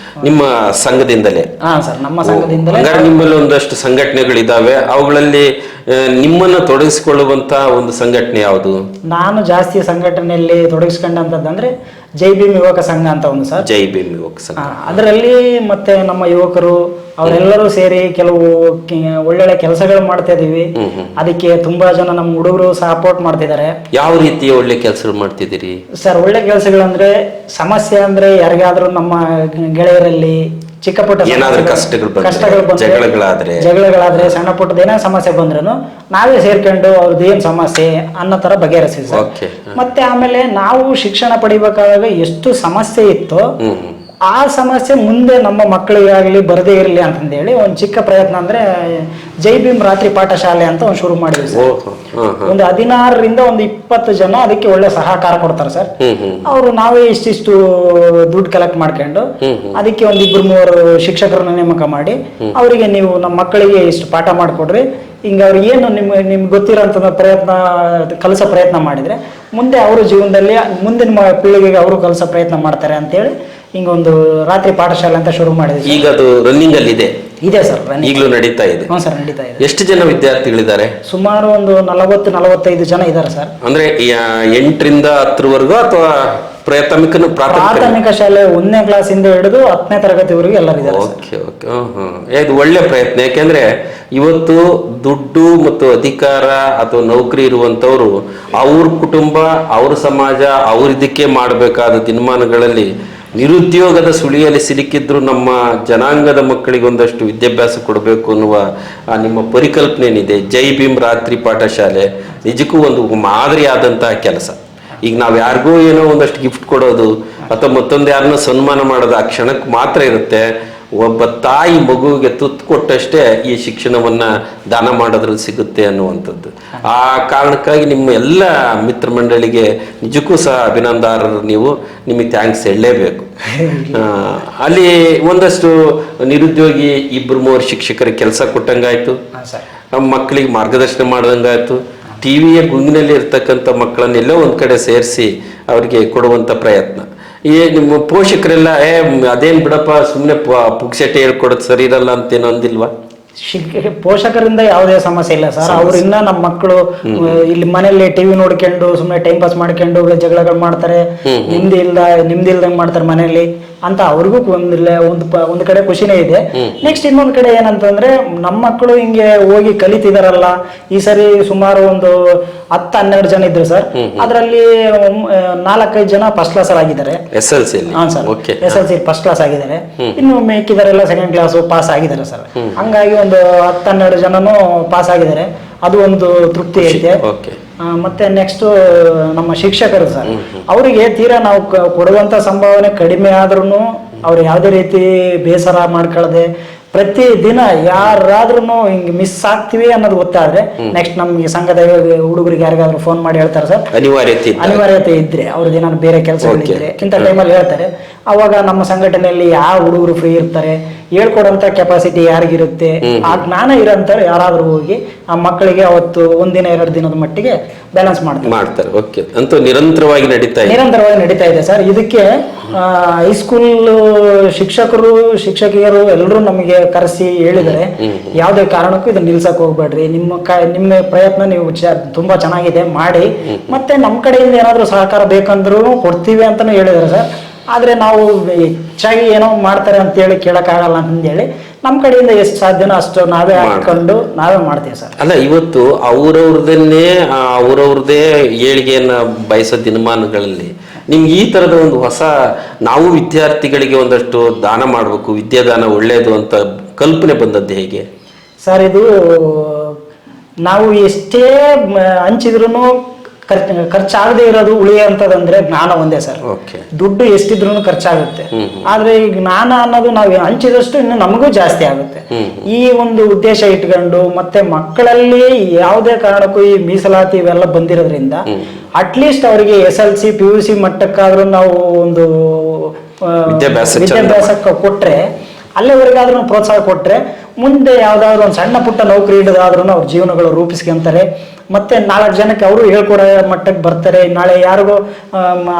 ನಿಮ್ಮ ಸಂಘದಿಂದಲೇ? ಹಾ ಸರ್, ನಮ್ಮ ಸಂಘದಿಂದಲೇ. ನಿಮ್ಮಲ್ಲಿ ಒಂದಷ್ಟು ಸಂಘಟನೆಗಳಿದಾವೆ, ಅವುಗಳಲ್ಲಿ ನಿಮ್ಮನ್ನ ತೊಡಗಿಸಿಕೊಳ್ಳುವಂತ ಒಂದು ಸಂಘಟನೆ ಯಾವುದು? ನಾನು ಜಾಸ್ತಿ ಸಂಘಟನೆಯಲ್ಲಿ ತೊಡಗಿಸ್ಕೊಂಡಂತಂದ್ರೆ ಜೈ ಭೀಮ್ ಯುವಕ ಸಂಘ ಅಂತ ಒಂದು ಸರ್. ಜೈ ಭೀಮ್ ಯುವಕ ಸಂಘ. ಅದರಲ್ಲಿ ಮತ್ತೆ ನಮ್ಮ ಯುವಕರು ಅವರೆಲ್ಲರೂ ಸೇರಿ ಕೆಲವು ಒಳ್ಳೊಳ್ಳೆ ಕೆಲಸಗಳು ಮಾಡ್ತಾ ಇದೀವಿ. ಅದಕ್ಕೆ ತುಂಬಾ ಜನ ನಮ್ಮ ಹುಡುಗರು ಸಪೋರ್ಟ್ ಮಾಡ್ತಿದ್ದಾರೆ. ಯಾವ ರೀತಿಯ ಒಳ್ಳೆ ಕೆಲಸಗಳು ಮಾಡ್ತಿದ್ದೀರಿ ಸರ್? ಒಳ್ಳೆ ಕೆಲಸಗಳಂದ್ರೆ ಸಮಸ್ಯೆ ಅಂದ್ರೆ ಯಾರಿಗಾದ್ರೂ ನಮ್ಮ ಗೆಳೆಯರಲ್ಲಿ ಚಿಕ್ಕ ಪುಟ್ಟ ಕಷ್ಟಗಳು ಜಗಳಗಳಾದ್ರೆ ಸಣ್ಣ ಪುಟ್ಟದ ಏನೋ ಸಮಸ್ಯೆ ಬಂದ್ರೂ ನಾವೇ ಸೇರ್ಕೊಂಡು ಅವ್ರದ್ದು ಏನ್ ಸಮಸ್ಯೆ ಅನ್ನೋ ತರ ಬಗೆಹರಿಸಿ ಸರ್. ಮತ್ತೆ ಆಮೇಲೆ ನಾವು ಶಿಕ್ಷಣ ಪಡಿಬೇಕಾದಾಗ ಎಷ್ಟು ಸಮಸ್ಯೆ ಇತ್ತು, ಆ ಸಮಸ್ಯೆ ಮುಂದೆ ನಮ್ಮ ಮಕ್ಕಳಿಗಾಗ್ಲಿ ಬರದೇ ಇರಲಿ ಅಂತಂದೇಳಿ ಒಂದು ಚಿಕ್ಕ ಪ್ರಯತ್ನ ಅಂದ್ರೆ ಜೈ ಭೀಮ್ ರಾತ್ರಿ ಪಾಠಶಾಲೆ ಅಂತ ಒಂದು ಶುರು ಮಾಡಿದ್ವಿ ಸರ್. ಒಂದು 16ರಿಂದ ಒಂದು 20 ಜನ ಅದಕ್ಕೆ ಒಳ್ಳೆ ಸಹಕಾರ ಕೊಡ್ತಾರೆ ಸರ್. ಅವರು ನಾವೇ ಇಷ್ಟಿಷ್ಟು ದುಡ್ಡು ಕಲೆಕ್ಟ್ ಮಾಡ್ಕೊಂಡು ಅದಕ್ಕೆ ಒಂದು 2-3 ಶಿಕ್ಷಕರನ್ನ ನೇಮಕ ಮಾಡಿ ಅವರಿಗೆ ನೀವು ನಮ್ಮ ಮಕ್ಕಳಿಗೆ ಇಷ್ಟು ಪಾಠ ಮಾಡಿಕೊಡ್ರಿ, ಹಿಂಗ ಅವ್ರಿಗೆ ಏನು ನಿಮ್ಗೆ ಗೊತ್ತಿರೋಂಥ ಕಲಿಸೋ ಪ್ರಯತ್ನ ಮಾಡಿದ್ರೆ ಮುಂದೆ ಅವರ ಜೀವನದಲ್ಲಿ ಮುಂದಿನ ಪೀಳಿಗೆಗೆ ಅವರು ಕಲಿಸೋ ಪ್ರಯತ್ನ ಮಾಡ್ತಾರೆ ಅಂತೇಳಿ ಹಿಂಗೊಂದು ರಾತ್ರಿ ಪಾಠಶಾಲೆ ಅಂತ ಶುರು ಮಾಡಿದ್ವಿ. ಈಗ ಅದು ರನ್ನಿಂಗ್ ಅಲ್ಲಿ ಇದೆ ಸರ್, ಈಗಲೂ ನಡೀತಾ ಇದೆ? ಹ್ಞೂ ಸರ್, ನಡೀತಾ ಇದೆ. ಎಷ್ಟು ಜನ ವಿದ್ಯಾರ್ಥಿಗಳಿದ್ದಾರೆ? ಸುಮಾರು ಒಂದು 40-45 ಜನ ಇದ್ದಾರೆ ಸರ್. ಅಂದ್ರೆ 8ರಿಂದ 10ವರೆಗೂ ಅಥವಾ ಪ್ರಾಥಮಿಕ ಶಾಲೆ 1ನೇ ಕ್ಲಾಸಿಂದ ಹಿಡಿದು 10ನೇ ತರಗತಿವರೆಗೂ ಎಲ್ಲರಿದ್ದಾರೆ. Okay okay. ಇದು ಒಳ್ಳೆ ಪ್ರಯತ್ನ. ಯಾಕೆಂದ್ರೆ ಇವತ್ತು ದುಡ್ಡು ಮತ್ತು ಅಧಿಕಾರ ಅಥವಾ ನೌಕರಿ ಇರುವಂತವ್ರು ಅವ್ರ ಕುಟುಂಬ, ಅವ್ರ ಸಮಾಜ, ಅವ್ರ ಇದಕ್ಕೆ ಮಾಡಬೇಕಾದ ದಿನಮಾನಗಳಲ್ಲಿ ನಿರುದ್ಯೋಗದ ಸುಳಿಯಲ್ಲಿ ಸಿಲುಕಿದ್ರು ನಮ್ಮ ಜನಾಂಗದ ಮಕ್ಕಳಿಗೆ ಒಂದಷ್ಟು ವಿದ್ಯಾಭ್ಯಾಸ ಕೊಡಬೇಕು ಅನ್ನುವ ನಿಮ್ಮ ಪರಿಕಲ್ಪನೆ ಏನಿದೆ, ಜೈ ಭೀಮ್ ರಾತ್ರಿ ಪಾಠಶಾಲೆ ನಿಜಕ್ಕೂ ಒಂದು ಮಾದರಿಯಾದಂತಹ ಕೆಲಸ. ಈಗ ನಾವು ಯಾರಿಗೂ ಏನೋ ಒಂದಷ್ಟು ಗಿಫ್ಟ್ ಕೊಡೋದು ಅಥವಾ ಮತ್ತೊಂದು ಯಾರನ್ನ ಸನ್ಮಾನ ಮಾಡೋದು ಆ ಕ್ಷಣಕ್ಕೆ ಮಾತ್ರ ಇರುತ್ತೆ. ಒಬ್ಬ ತಾಯಿ ಮಗುವಿಗೆ ತುತ್ತು ಕೊಟ್ಟಷ್ಟೇ ಈ ಶಿಕ್ಷಣವನ್ನ ದಾನ ಮಾಡೋದ್ರಲ್ಲಿ ಸಿಗುತ್ತೆ ಅನ್ನುವಂಥದ್ದು. ಆ ಕಾರಣಕ್ಕಾಗಿ ನಿಮ್ಮ ಎಲ್ಲ ಮಿತ್ರ ಮಂಡಳಿಗೆ ನಿಜಕ್ಕೂ ಸಹ ಅಭಿನಂದನಾರ್ಹರು ನೀವು. ನಿಮಗೆ ಥ್ಯಾಂಕ್ಸ್ ಹೇಳಲೇಬೇಕು. ಅಲ್ಲಿ ಒಂದಷ್ಟು ನಿರುದ್ಯೋಗಿ 2-3 ಶಿಕ್ಷಕರಿಗೆ ಕೆಲಸ ಕೊಟ್ಟಂಗಾಯ್ತು, ನಮ್ಮ ಮಕ್ಕಳಿಗೆ ಮಾರ್ಗದರ್ಶನ ಮಾಡ್ದಂಗಾಯ್ತು. ಟಿವಿಯ ಗುಂಗಿನಲ್ಲಿ ಇರ್ತಕ್ಕಂಥ ಮಕ್ಕಳನ್ನೆಲ್ಲೋ ಒಂದ್ ಕಡೆ ಸೇರಿಸಿ ಅವರಿಗೆ ಕೊಡುವಂತ ಪ್ರಯತ್ನ. ನಿಮ್ಮ ಪೋಷಕರೆಲ್ಲ ಅದೇನ್ ಬಿಡಪ್ಪ ಸುಮ್ಮನೆ ಪುಕ್ಸೆಟ್ಟೆ ಹೇಳ್ಕೊಡೋದು ಸರಿ ಇರಲ್ಲ ಅಂತೇನೋ ಅಂದಿಲ್ವಾ? ಪೋಷಕರಿಂದ ಯಾವುದೇ ಸಮಸ್ಯೆ ಇಲ್ಲ ಸರ್. ಅವರಿಂದ ನಮ್ಮ ಮಕ್ಕಳು ಇಲ್ಲಿ ಮನೆಯಲ್ಲಿ ಟಿವಿ ನೋಡ್ಕೊಂಡು ಸುಮ್ಮನೆ ಟೈಮ್ ಪಾಸ್ ಮಾಡ್ಕೊಂಡು ಜಗಳಗಳು ಮಾಡ್ತಾರೆ, ನಿಮ್ದಿ ಇಲ್ದಂಗ್ ಮಾಡ್ತಾರೆ ಮನೆಯಲ್ಲಿ ಅಂತ ಅವ್ರಿಗೂ ಒಂದು ಕಡೆ ಖುಷಿನೇ ಇದೆ. ನೆಕ್ಸ್ಟ್ ಇನ್ನೊಂದ್ ಕಡೆ ಏನಂತಂದ್ರೆ ನಮ್ಮ ಮಕ್ಕಳು ಹಿಂಗೆ ಹೋಗಿ ಕಲಿತಿದಾರಲ್ಲ. ಈ ಸರಿ ಸುಮಾರು ಒಂದು 10-12 ಜನ ಇದ್ರು ಸರ್. ಅದರಲ್ಲಿ 4-5 ಜನ ಫಸ್ಟ್ ಕ್ಲಾಸ್ ಆಗಿದ್ದಾರೆ. SLC ಫಸ್ಟ್ ಕ್ಲಾಸ್ ಆಗಿದ್ದಾರೆ. ಇನ್ನು ಮೇಕಿದಾರೆಲ್ಲ ಸೆಕೆಂಡ್ ಕ್ಲಾಸ್ ಪಾಸ್ ಆಗಿದ್ದಾರೆ ಸರ್. ಹಂಗಾಗಿ ಒಂದು 10-12 ಜನನು ಪಾಸ್ ಆಗಿದ್ದಾರೆ. ಅದು ಒಂದು ತೃಪ್ತಿ ಐತೆ. ಮತ್ತೆ ನೆಕ್ಸ್ಟ್ ನಮ್ಮ ಶಿಕ್ಷಕರು ಸರ್, ಅವರಿಗೆ ತೀರಾ ನಾವು ಕೊಡುವಂತ ಸಂಭಾವನೆ ಕಡಿಮೆ ಆದ್ರೂ ಅವ್ರು ಯಾವುದೇ ರೀತಿ ಬೇಸರ ಮಾಡ್ಕೊಳ್ಳದೆ ಪ್ರತಿ ದಿನ ಯಾರಾದ್ರೂ ಹಿಂಗೆ ಮಿಸ್ ಆಗ್ತೀವಿ ಅನ್ನೋದು ಗೊತ್ತಾದ್ರೆ ನೆಕ್ಸ್ಟ್ ನಮ್ಗೆ ಸಂಘದ ಹುಡುಗರಿಗೆ ಯಾರಿಗಾದ್ರೂ ಫೋನ್ ಮಾಡಿ ಹೇಳ್ತಾರೆ ಸರ್, ಅನಿವಾರ್ಯತೆ ಇದ್ರೆ ಅವ್ರದ್ದು ಏನಾದ್ರು ಬೇರೆ ಕೆಲಸಗಳಿದ್ರೆ ಇಂಥ ಟೈಮಲ್ಲಿ ಹೇಳ್ತಾರೆ. ಅವಾಗ ನಮ್ಮ ಸಂಘಟನೆಯಲ್ಲಿ ಯಾವ ಹುಡುಗರು ಫ್ರೀ ಇರ್ತಾರೆ, ಹೇಳ್ಕೊಡಂತ ಕೆಪಾಸಿಟಿ ಯಾರಿಗಿರುತ್ತೆ, ಆ ಜ್ಞಾನ ಇರೋಂಥವ್ರು ಯಾರಾದ್ರೂ ಹೋಗಿ ಆ ಮಕ್ಕಳಿಗೆ ಅವತ್ತು ಒಂದಿನ 2 ದಿನದ ಮಟ್ಟಿಗೆ ಬ್ಯಾಲೆನ್ಸ್ ಮಾಡ್ತಾರೆ. ಓಕೆ, ಅಂತೂ ನಿರಂತರವಾಗಿ ನಡೀತಾ ಇದೆ ಸರ್. ಇದಕ್ಕೆ ಹೈಸ್ಕೂಲ್ ಶಿಕ್ಷಕರು ಶಿಕ್ಷಕಿಯರು ಎಲ್ಲರೂ ನಮಗೆ ಕರೆಸಿ ಹೇಳಿದರೆ ಯಾವುದೇ ಕಾರಣಕ್ಕೂ ಇದನ್ನ ನಿಲ್ಸಕ್ ಹೋಗ್ಬೇಡ್ರಿ, ನಿಮ್ಮ ಪ್ರಯತ್ನ ನೀವು ತುಂಬಾ ಚೆನ್ನಾಗಿದೆ ಮಾಡಿ, ಮತ್ತೆ ನಮ್ಮ ಕಡೆಯಿಂದ ಏನಾದ್ರು ಸಹಕಾರ ಬೇಕಂದ್ರೂ ಕೊಡ್ತೀವಿ ಅಂತಾನು ಹೇಳಿದ್ದಾರೆ ಸರ್. ಆದ್ರೆ ನಾವು ಹೆಚ್ಚಾಗಿ ಏನೋ ಮಾಡ್ತಾರೆ ಅಂತೇಳಿ ಕೇಳಕ್ಕಾಗಲ್ಲ ಅಂತಂದೇಳಿ ನಮ್ಮ ಕಡೆಯಿಂದ ಎಷ್ಟು ಸಾಧ್ಯನೋ ಅಷ್ಟು ನಾವೇ ಹಾಕೊಂಡು ನಾವೇ ಮಾಡ್ತೀವಿ ಸರ್. ಅಲ್ಲ, ಇವತ್ತು ಅವ್ರವ್ರದೇ ಏಳಿಗೆಯನ್ನ ಬಯಸೋ ದಿನಮಾನಗಳಲ್ಲಿ ನಿಮ್ಗೆ ಈ ತರದ ಒಂದು ಹೊಸ, ನಾವು ವಿದ್ಯಾರ್ಥಿಗಳಿಗೆ ಒಂದಷ್ಟು ದಾನ ಮಾಡಬೇಕು, ವಿದ್ಯಾದಾನ ಒಳ್ಳೆಯದು ಅಂತ ಕಲ್ಪನೆ ಬಂದದ್ದು ಹೇಗೆ ಸರ್? ಇದು ನಾವು ಎಷ್ಟೇ ಹಂಚಿದ್ರು ಖರ್ಚಾಗದೆ ಇರೋದು ಉಳಿಯುವಂತದಂದ್ರೆ ಜ್ಞಾನ ಒಂದೇ ಸರ್. ದುಡ್ಡು ಎಷ್ಟಿದ್ರು ಖರ್ಚಾಗುತ್ತೆ, ಆದ್ರೆ ಈ ಜ್ಞಾನ ಅನ್ನೋದು ನಾವು ಹಂಚಿದಷ್ಟು ಇನ್ನು ನಮಗೂ ಜಾಸ್ತಿ ಆಗುತ್ತೆ. ಈ ಒಂದು ಉದ್ದೇಶ ಇಟ್ಕೊಂಡು ಮತ್ತೆ ಮಕ್ಕಳಲ್ಲಿ ಯಾವುದೇ ಕಾರಣಕ್ಕೂ ಈ ಮೀಸಲಾತಿ ಇವೆಲ್ಲ ಬಂದಿರೋದ್ರಿಂದ ಅಟ್ಲೀಸ್ಟ್ ಅವರಿಗೆ SLC PUC ಮಟ್ಟಕ್ಕಾದ್ರೂ ನಾವು ಒಂದು ವಿದ್ಯಾಭ್ಯಾಸಕ್ಕೆ ಕೊಟ್ರೆ, ಅಲ್ಲಿವರೆಗಾದ್ರೂ ಪ್ರೋತ್ಸಾಹ ಕೊಟ್ರೆ ಮುಂದೆ ಯಾವ್ದಾದ್ರು ಒಂದು ಸಣ್ಣ ಪುಟ್ಟ ನೌಕರಿ ಹಿಡಿದಾದ್ರೂ ಅವ್ರ ಜೀವನಗಳು ರೂಪಿಸ್ಕೊಂತಾರೆ. ಮತ್ತೆ 4 ಜನಕ್ಕೆ ಅವರು ಹೇಳ್ಕೊಡೋ ಮಟ್ಟಕ್ಕೆ ಬರ್ತಾರೆ. ನಾಳೆ ಯಾರಿಗೂ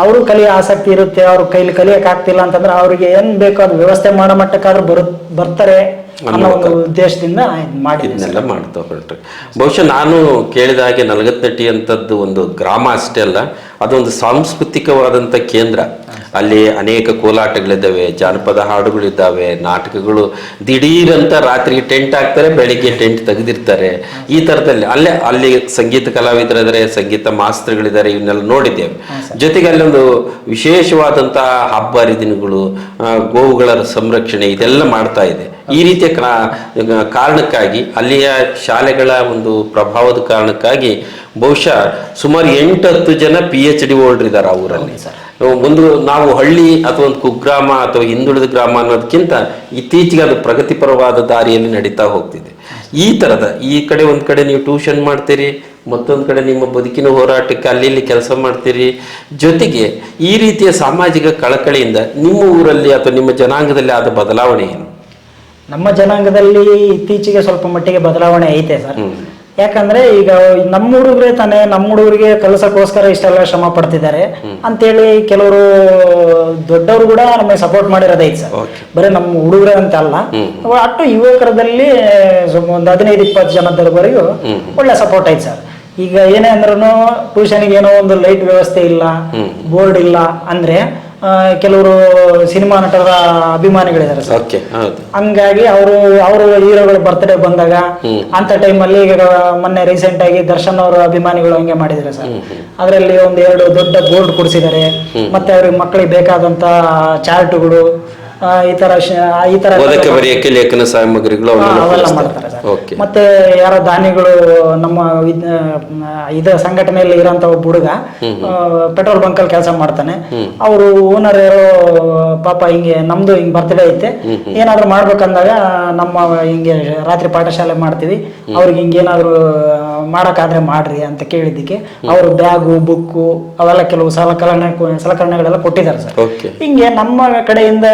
ಅವರು ಕಲಿಯೋ ಆಸಕ್ತಿ ಇರುತ್ತೆ, ಅವ್ರ ಕೈಲಿ ಕಲಿಯಕ್ ಆಗ್ತಿಲ್ಲ ಅಂತಂದ್ರೆ ಅವ್ರಿಗೆ ಏನ್ ಬೇಕೋ ಅದು ವ್ಯವಸ್ಥೆ ಮಾಡೋ ಮಟ್ಟಕ್ಕಾದ್ರೂ ಬರ್ತಾರೆ ಅನ್ನೋ ಒಂದು ಉದ್ದೇಶದಿಂದ ಇದನ್ನೆಲ್ಲ ಮಾಡ್ತಾ ಹೊರಟ್ರೆ. ಬಹುಶಃ ನಾನು ಕೇಳಿದ ಹಾಗೆ ನಲಗತ್ನಟ್ಟಿ ಅಂತದ್ದು ಒಂದು ಗ್ರಾಮ ಅಷ್ಟೇ ಅಲ್ಲ, ಅದೊಂದು ಸಾಂಸ್ಕೃತಿಕವಾದಂಥ ಕೇಂದ್ರ. ಅಲ್ಲಿ ಅನೇಕ ಕೋಲಾಟಗಳಿದ್ದಾವೆ, ಜಾನಪದ ಹಾಡುಗಳಿದ್ದಾವೆ, ನಾಟಕಗಳು. ದಿಢೀರಂತ ರಾತ್ರಿಗೆ ಟೆಂಟ್ ಹಾಕ್ತಾರೆ, ಬೆಳಿಗ್ಗೆ ಟೆಂಟ್ ತೆಗೆದಿರ್ತಾರೆ. ಈ ಥರದಲ್ಲಿ ಅಲ್ಲಿ ಸಂಗೀತ ಕಲಾವಿದರಿದ್ದಾರೆ, ಸಂಗೀತ ಮಾಸ್ತರ್ಗಳಿದ್ದಾರೆ, ಇವನ್ನೆಲ್ಲ ನೋಡಿದ್ದೇವೆ. ಜೊತೆಗೆ ಅಲ್ಲೊಂದು ವಿಶೇಷವಾದಂತಹ ಹಬ್ಬ ಹರಿದಿನಗಳು, ಗೋವುಗಳ ಸಂರಕ್ಷಣೆ ಇದೆಲ್ಲ ಮಾಡ್ತಾ ಇದೆ. ಈ ರೀತಿಯ ಕಾರಣಕ್ಕಾಗಿ ಅಲ್ಲಿಯ ಶಾಲೆಗಳ ಒಂದು ಪ್ರಭಾವದ ಕಾರಣಕ್ಕಾಗಿ ಬಹುಶಃ ಸುಮಾರು 8-10 ಜನ PhD ಹೋಲ್ಡರ್ ಇದ್ದಾರೆ ಆ ಊರಲ್ಲಿ. ಒಂದು ನಾವು ಹಳ್ಳಿ ಅಥವಾ ಒಂದು ಕುಗ್ರಾಮ ಅಥವಾ ಹಿಂದುಳಿದ ಗ್ರಾಮ ಅನ್ನೋದಕ್ಕಿಂತ ಇತ್ತೀಚೆಗೆ ಅದು ಪ್ರಗತಿಪರವಾದ ದಾರಿಯಲ್ಲಿ ನಡೀತಾ ಹೋಗ್ತಿದೆ. ಈ ತರದ ಈ ಕಡೆ ಒಂದ್ ಕಡೆ ನೀವು ಟ್ಯೂಷನ್ ಮಾಡ್ತೀರಿ, ಮತ್ತೊಂದು ಕಡೆ ನಿಮ್ಮ ಬದುಕಿನ ಹೋರಾಟಕ್ಕೆ ಅಲ್ಲಿ ಕೆಲಸ ಮಾಡ್ತೀರಿ. ಜೊತೆಗೆ ಈ ರೀತಿಯ ಸಾಮಾಜಿಕ ಕಳಕಳಿಯಿಂದ ನಿಮ್ಮ ಊರಲ್ಲಿ ಅಥವಾ ನಿಮ್ಮ ಜನಾಂಗದಲ್ಲಿ ಆದ ಬದಲಾವಣೆ ಏನು? ನಮ್ಮ ಜನಾಂಗದಲ್ಲಿ ಇತ್ತೀಚೆಗೆ ಸ್ವಲ್ಪ ಮಟ್ಟಿಗೆ ಬದಲಾವಣೆ ಐತೆ ಸರ್. ಯಾಕಂದ್ರೆ ಈಗ ನಮ್ಮ ಹುಡುಗರೇ ತಾನೇ ನಮ್ಮ ಹುಡುಗರಿಗೆ ಕಲಿಸಕ್ಕೋಸ್ಕರ ಇಷ್ಟೆಲ್ಲ ಶ್ರಮ ಪಡ್ತಿದ್ದಾರೆ ಅಂತೇಳಿ ಕೆಲವರು ದೊಡ್ಡವರು ಕೂಡ ನಮಗೆ ಸಪೋರ್ಟ್ ಮಾಡಿರೋದೈತೆ ಸರ್. ಬರೀ ನಮ್ಮ ಹುಡುಗರೇ ಅಂತ ಅಲ್ಲ, ಅಟ್ಟು ಯುವಕರದಲ್ಲಿ ಒಂದು 15-20 ಜನದವರೆಗೂ ಒಳ್ಳೆ ಸಪೋರ್ಟ್ ಐತೆ ಸರ್. ಈಗ ಏನೇ ಅಂದ್ರೂ ಟ್ಯೂಷನ್ಗೆ ಏನೋ ಒಂದು ಲೈಟ್ ವ್ಯವಸ್ಥೆ ಇಲ್ಲ, ಬೋರ್ಡ್ ಇಲ್ಲ ಅಂದ್ರೆ ಕೆಲವರು ಸಿನಿಮಾ ನಟರ ಅಭಿಮಾನಿಗಳಿದ್ದಾರೆ ಸರ್. ಹಂಗಾಗಿ ಅವರು ಹೀರೋಗಳು ಬರ್ತ್ಡೇ ಬಂದಾಗ ಅಂತ ಟೈಮಲ್ಲಿ ಈಗ ಮೊನ್ನೆ ರೀಸೆಂಟ್ ಆಗಿ ದರ್ಶನ್ ಅವರ ಅಭಿಮಾನಿಗಳು ಹಂಗೆ ಮಾಡಿದ್ದಾರೆ ಸರ್. ಅದರಲ್ಲಿ 1-2 ದೊಡ್ಡ ಬೋರ್ಡ್ ಕೊಡಿಸಿದ್ದಾರೆ. ಮತ್ತೆ ಅವ್ರಿಗೆ ಮಕ್ಕಳಿಗೆ ಬೇಕಾದಂತ ಚಾರ್ಟ್ಗಳು ಈ ತರ ಲೇಖನ ಸಾಮಗ್ರಿಗಳು ಅವೆಲ್ಲ ಮಾಡ್ತಾರೆ ಸರ್. ಮತ್ತೆ ಯಾರೋ ದಾನಿಗಳು ನಮ್ಮ ಸಂಘಟನೆಯಲ್ಲಿ ಇರೋಂತ ಒಬ್ಬ ಹುಡುಗ ಪೆಟ್ರೋಲ್ ಬಂಕ್ ಅಲ್ಲಿ ಕೆಲಸ ಮಾಡ್ತಾನೆ. ಅವರು ಓನರ್ ಯಾರೋ ಪಾಪ ಹಿಂಗೆ ನಮ್ದು ಹಿಂಗ್ ಬರ್ತ್ಡೇ ಐತೆ, ಏನಾದ್ರು ಮಾಡ್ಬೇಕಂದಾಗ ನಮ್ಮ ಹಿಂಗೆ ರಾತ್ರಿ ಪಾಠಶಾಲೆ ಮಾಡ್ತೀವಿ, ಅವ್ರಿಗೆ ಹಿಂಗೇನಾದ್ರು ಮಾಡಕ್ಕಾದ್ರೆ ಮಾಡ್ರಿ ಅಂತ ಕೇಳಿದ್ದಕ್ಕೆ ಅವರು ಬ್ಯಾಗು ಬುಕ್ಕು ಅವೆಲ್ಲ ಕೆಲವು ಸಲಕರಣೆಗಳೆಲ್ಲ ಕೊಟ್ಟಿದ್ದಾರೆ ಸರ್. ಹಿಂಗೆ ನಮ್ಮ ಕಡೆಯಿಂದ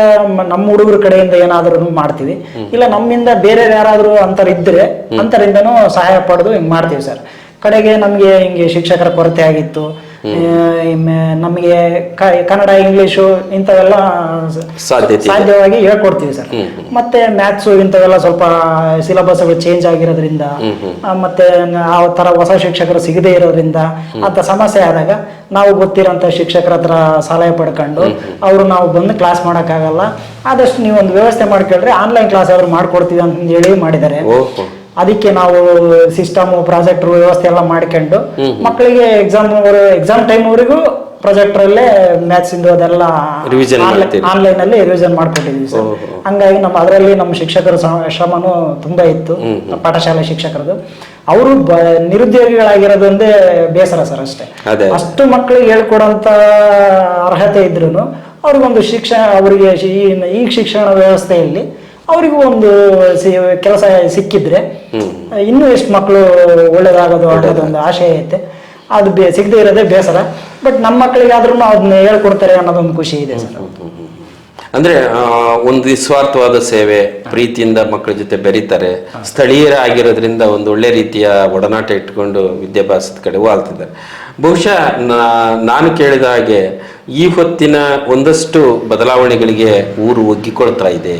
ನಮ್ಮ ಹುಡುಗರ ಕಡೆಯಿಂದ ಏನಾದ್ರೂ ಮಾಡ್ತೀವಿ, ಇಲ್ಲ ನಮ್ಮಿಂದ ಬೇರೆ ಯಾರಾದ್ರೂ ಇದ್ರೆ ಅಂತರಿಂದನೂ ಸಹಾಯ ಪಡೆದು ಹಿಂಗ್ ಮಾಡ್ತೀವಿ ಸರ್. ಕಡೆಗೆ ನಮ್ಗೆ ಹಿಂಗೆ ಶಿಕ್ಷಕರ ಕೊರತೆ ಆಗಿತ್ತು, ನಮಗೆ ಕನ್ನಡ ಇಂಗ್ಲಿಷು ಇಂಥವೆಲ್ಲ ಸಾಧ್ಯವಾಗಿ ಹೇಳ್ಕೊಡ್ತೀವಿ ಸರ್. ಮತ್ತೆ ಮ್ಯಾಥ್ಸು ಇಂಥವೆಲ್ಲ ಸ್ವಲ್ಪ ಸಿಲೆಬಸ್ಗಳು ಚೇಂಜ್ ಆಗಿರೋದ್ರಿಂದ ಮತ್ತೆ ಆ ತರ ಹೊಸ ಶಿಕ್ಷಕರು ಸಿಗದೇ ಇರೋದ್ರಿಂದ ಅಂತ ಸಮಸ್ಯೆ ಆದಾಗ ನಾವು ಗೊತ್ತಿರೋಂಥ ಶಿಕ್ಷಕರ ಹತ್ರ ಸಲಹೆ ಪಡ್ಕೊಂಡು ಅವರು ನಾವು ಬಂದು ಕ್ಲಾಸ್ ಮಾಡೋಕ್ಕಾಗಲ್ಲ, ಆದಷ್ಟು ನೀವು ಒಂದು ವ್ಯವಸ್ಥೆ ಮಾಡ್ಕೊಳ್ರಿ, ಆನ್ಲೈನ್ ಕ್ಲಾಸ್ ಆದ್ರೂ ಮಾಡ್ಕೊಡ್ತೀವಿ ಅಂತ ಹೇಳಿ ಮಾಡಿದ್ದಾರೆ. ಅದಕ್ಕೆ ನಾವು ಸಿಸ್ಟಮ್ ಪ್ರಾಜೆಕ್ಟರ್ ವ್ಯವಸ್ಥೆ ಎಲ್ಲ ಮಾಡ್ಕೊಂಡು ಮಕ್ಕಳಿಗೆ ಎಕ್ಸಾಮ್ ಟೈಮ್ ವರೆಗೂ ಪ್ರೊಜೆಕ್ಟರಲ್ಲೇ ಮ್ಯಾಥ್ಸ್ ಇಂದು ಅದೆಲ್ಲ Revision ಮಾಡ್ತೀರಿ? ಆನ್ಲೈನ್ ಅಲ್ಲಿ ರಿವಿಷನ್ ಮಾಡ್ಕೊಟ್ಟಿದ್ವಿ ಸರ್. ಹಂಗಾಗಿ ಅದರಲ್ಲಿ ನಮ್ಮ ಶಿಕ್ಷಕರ ಶ್ರಮನೂ ತುಂಬಾ ಇತ್ತು, ಪಾಠಶಾಲೆ ಶಿಕ್ಷಕರದು. ಅವರು ನಿರುದ್ಯೋಗಿಗಳಾಗಿರೋದೊಂದೇ ಬೇಸರ ಸರ್ ಅಷ್ಟೇ. ಅಷ್ಟು ಮಕ್ಕಳಿಗೆ ಹೇಳ್ಕೊಡೋಂತ ಅರ್ಹತೆ ಇದ್ರು ಅವ್ರಿಗೊಂದು ಅವರಿಗೆ ಈ ಶಿಕ್ಷಣ ವ್ಯವಸ್ಥೆಯಲ್ಲಿ ಅವರಿಗೂ ಒಂದು ಕೆಲಸ ಸಿಕ್ಕಿದ್ರೆ ಇನ್ನೂ ಎಷ್ಟು ಮಕ್ಕಳು ಒಳ್ಳೇದಾಗೋದು ಅನ್ನೋದೊಂದು ಆಶಯ ಐತೆ. ಅದು ಸಿಗದೆ ಇರೋದೇ ಬೇಸರ. ಬಟ್ ನಮ್ಮ ಮಕ್ಕಳಿಗೆ ಆದ್ರೂ ಅದನ್ನ ಹೇಳ್ಕೊಡ್ತಾರೆ ಅನ್ನೋದೊಂದು ಖುಷಿ ಇದೆ ಸರ್. ಅಂದ್ರೆ ಒಂದು ನಿಸ್ವಾರ್ಥವಾದ ಸೇವೆ, ಪ್ರೀತಿಯಿಂದ ಮಕ್ಕಳ ಜೊತೆ ಬೆರೀತಾರೆ, ಸ್ಥಳೀಯರಾಗಿರೋದ್ರಿಂದ ಒಂದು ಒಳ್ಳೆ ರೀತಿಯ ಒಡನಾಟ ಇಟ್ಕೊಂಡು ವಿದ್ಯಾಭ್ಯಾಸದ ಕಡೆ ವಾಲ್ತಿದ್ದಾರೆ. ಬಹುಶಃ ನಾನು ಕೇಳಿದ ಹಾಗೆ ಈ ಹೊತ್ತಿನ ಒಂದಷ್ಟು ಬದಲಾವಣೆಗಳಿಗೆ ಊರು ಒಗ್ಗಿಕೊಳ್ತಾ ಇದೆ,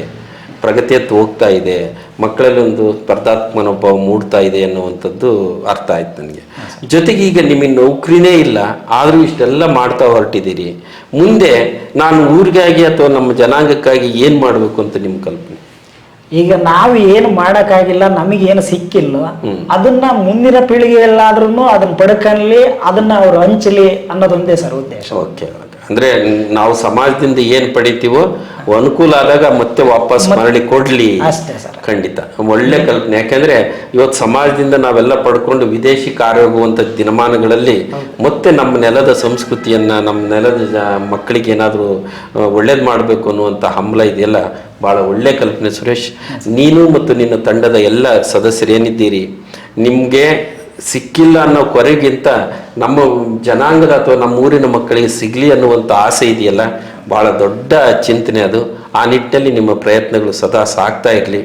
ಪ್ರಗತಿಯತ್ತು ಹೋಗ್ತಾ ಇದೆ, ಮಕ್ಕಳಲ್ಲಿ ಒಂದು ಸ್ಪರ್ಧಾತ್ಮಕ ಮನೋಭಾವ ಮೂಡ್ತಾ ಇದೆ ಅನ್ನುವಂಥದ್ದು ಅರ್ಥ ಆಯ್ತು ನನಗೆ. ಜೊತೆಗೆ ಈಗ ನಿಮಗೆ ನೌಕರಿನೇ ಇಲ್ಲ, ಆದರೂ ಇಷ್ಟೆಲ್ಲ ಮಾಡ್ತಾ ಹೊರಟಿದ್ದೀರಿ. ಮುಂದೆ ನಾನು ಊರಿಗಾಗಿ ಅಥವಾ ನಮ್ಮ ಜನಾಂಗಕ್ಕಾಗಿ ಏನು ಮಾಡಬೇಕು ಅಂತ ನಿಮ್ಮ ಕಲ್ಪನೆ? ಈಗ ನಾವು ಏನು ಮಾಡೋಕ್ಕಾಗಿಲ್ಲ, ನಮಗೇನು ಸಿಕ್ಕಿಲ್ಲ, ಅದನ್ನ ಮುಂದಿನ ಪೀಳಿಗೆಯಲ್ಲಾದ್ರೂ ಅದನ್ನ ಪಡ್ಕಲಿ, ಅದನ್ನ ಅವ್ರು ಹಂಚಲಿ ಅನ್ನೋದೊಂದೇ ಸರ್ ಉದ್ದೇಶ. ಓಕೆ, ಅಂದ್ರೆ ನಾವು ಸಮಾಜದಿಂದ ಏನ್ ಪಡಿತೀವೋ ಅನುಕೂಲ ಆದಾಗ ಮತ್ತೆ ವಾಪಸ್ ಮರಳಿ ಕೊಡ್ಲಿ. ಖಂಡಿತ ಒಳ್ಳೆ ಕಲ್ಪನೆ. ಯಾಕಂದ್ರೆ ಇವತ್ತು ಸಮಾಜದಿಂದ ನಾವೆಲ್ಲ ಪಡ್ಕೊಂಡು ವಿದೇಶಿ ಕಾರ್ಯ ಹೋಗುವಂತ ದಿನಮಾನಗಳಲ್ಲಿ ಮತ್ತೆ ನಮ್ಮ ನೆಲದ ಸಂಸ್ಕೃತಿಯನ್ನ, ನಮ್ಮ ನೆಲದ ಮಕ್ಕಳಿಗೆ ಏನಾದರೂ ಒಳ್ಳೇದು ಮಾಡಬೇಕು ಅನ್ನುವಂಥ ಹಂಬಲ ಇದೆಯಲ್ಲ, ಬಹಳ ಒಳ್ಳೆ ಕಲ್ಪನೆ ಸುರೇಶ್. ನೀನು ಮತ್ತು ನಿನ್ನ ತಂಡದ ಎಲ್ಲ ಸದಸ್ಯರು ಏನಿದ್ದೀರಿ, ನಿಮ್ಗೆ ಸಿಕ್ಕಿಲ್ಲ ಅನ್ನೋ ಕೊರೆಗಿಂತ ನಮ್ಮ ಜನಾಂಗದ ಅಥವಾ ನಮ್ಮ ಊರಿನ ಮಕ್ಕಳಿಗೆ ಸಿಗ್ಲಿ ಅನ್ನುವಂಥ ಆಸೆ ಇದೆಯಲ್ಲ, ಬಹಳ ದೊಡ್ಡ ಚಿಂತನೆ ಅದು. ಆ ನಿಟ್ಟಿನಲ್ಲಿ ನಿಮ್ಮ ಪ್ರಯತ್ನಗಳು ಸದಾ ಸಾಗ್ತಾ ಇರಲಿ.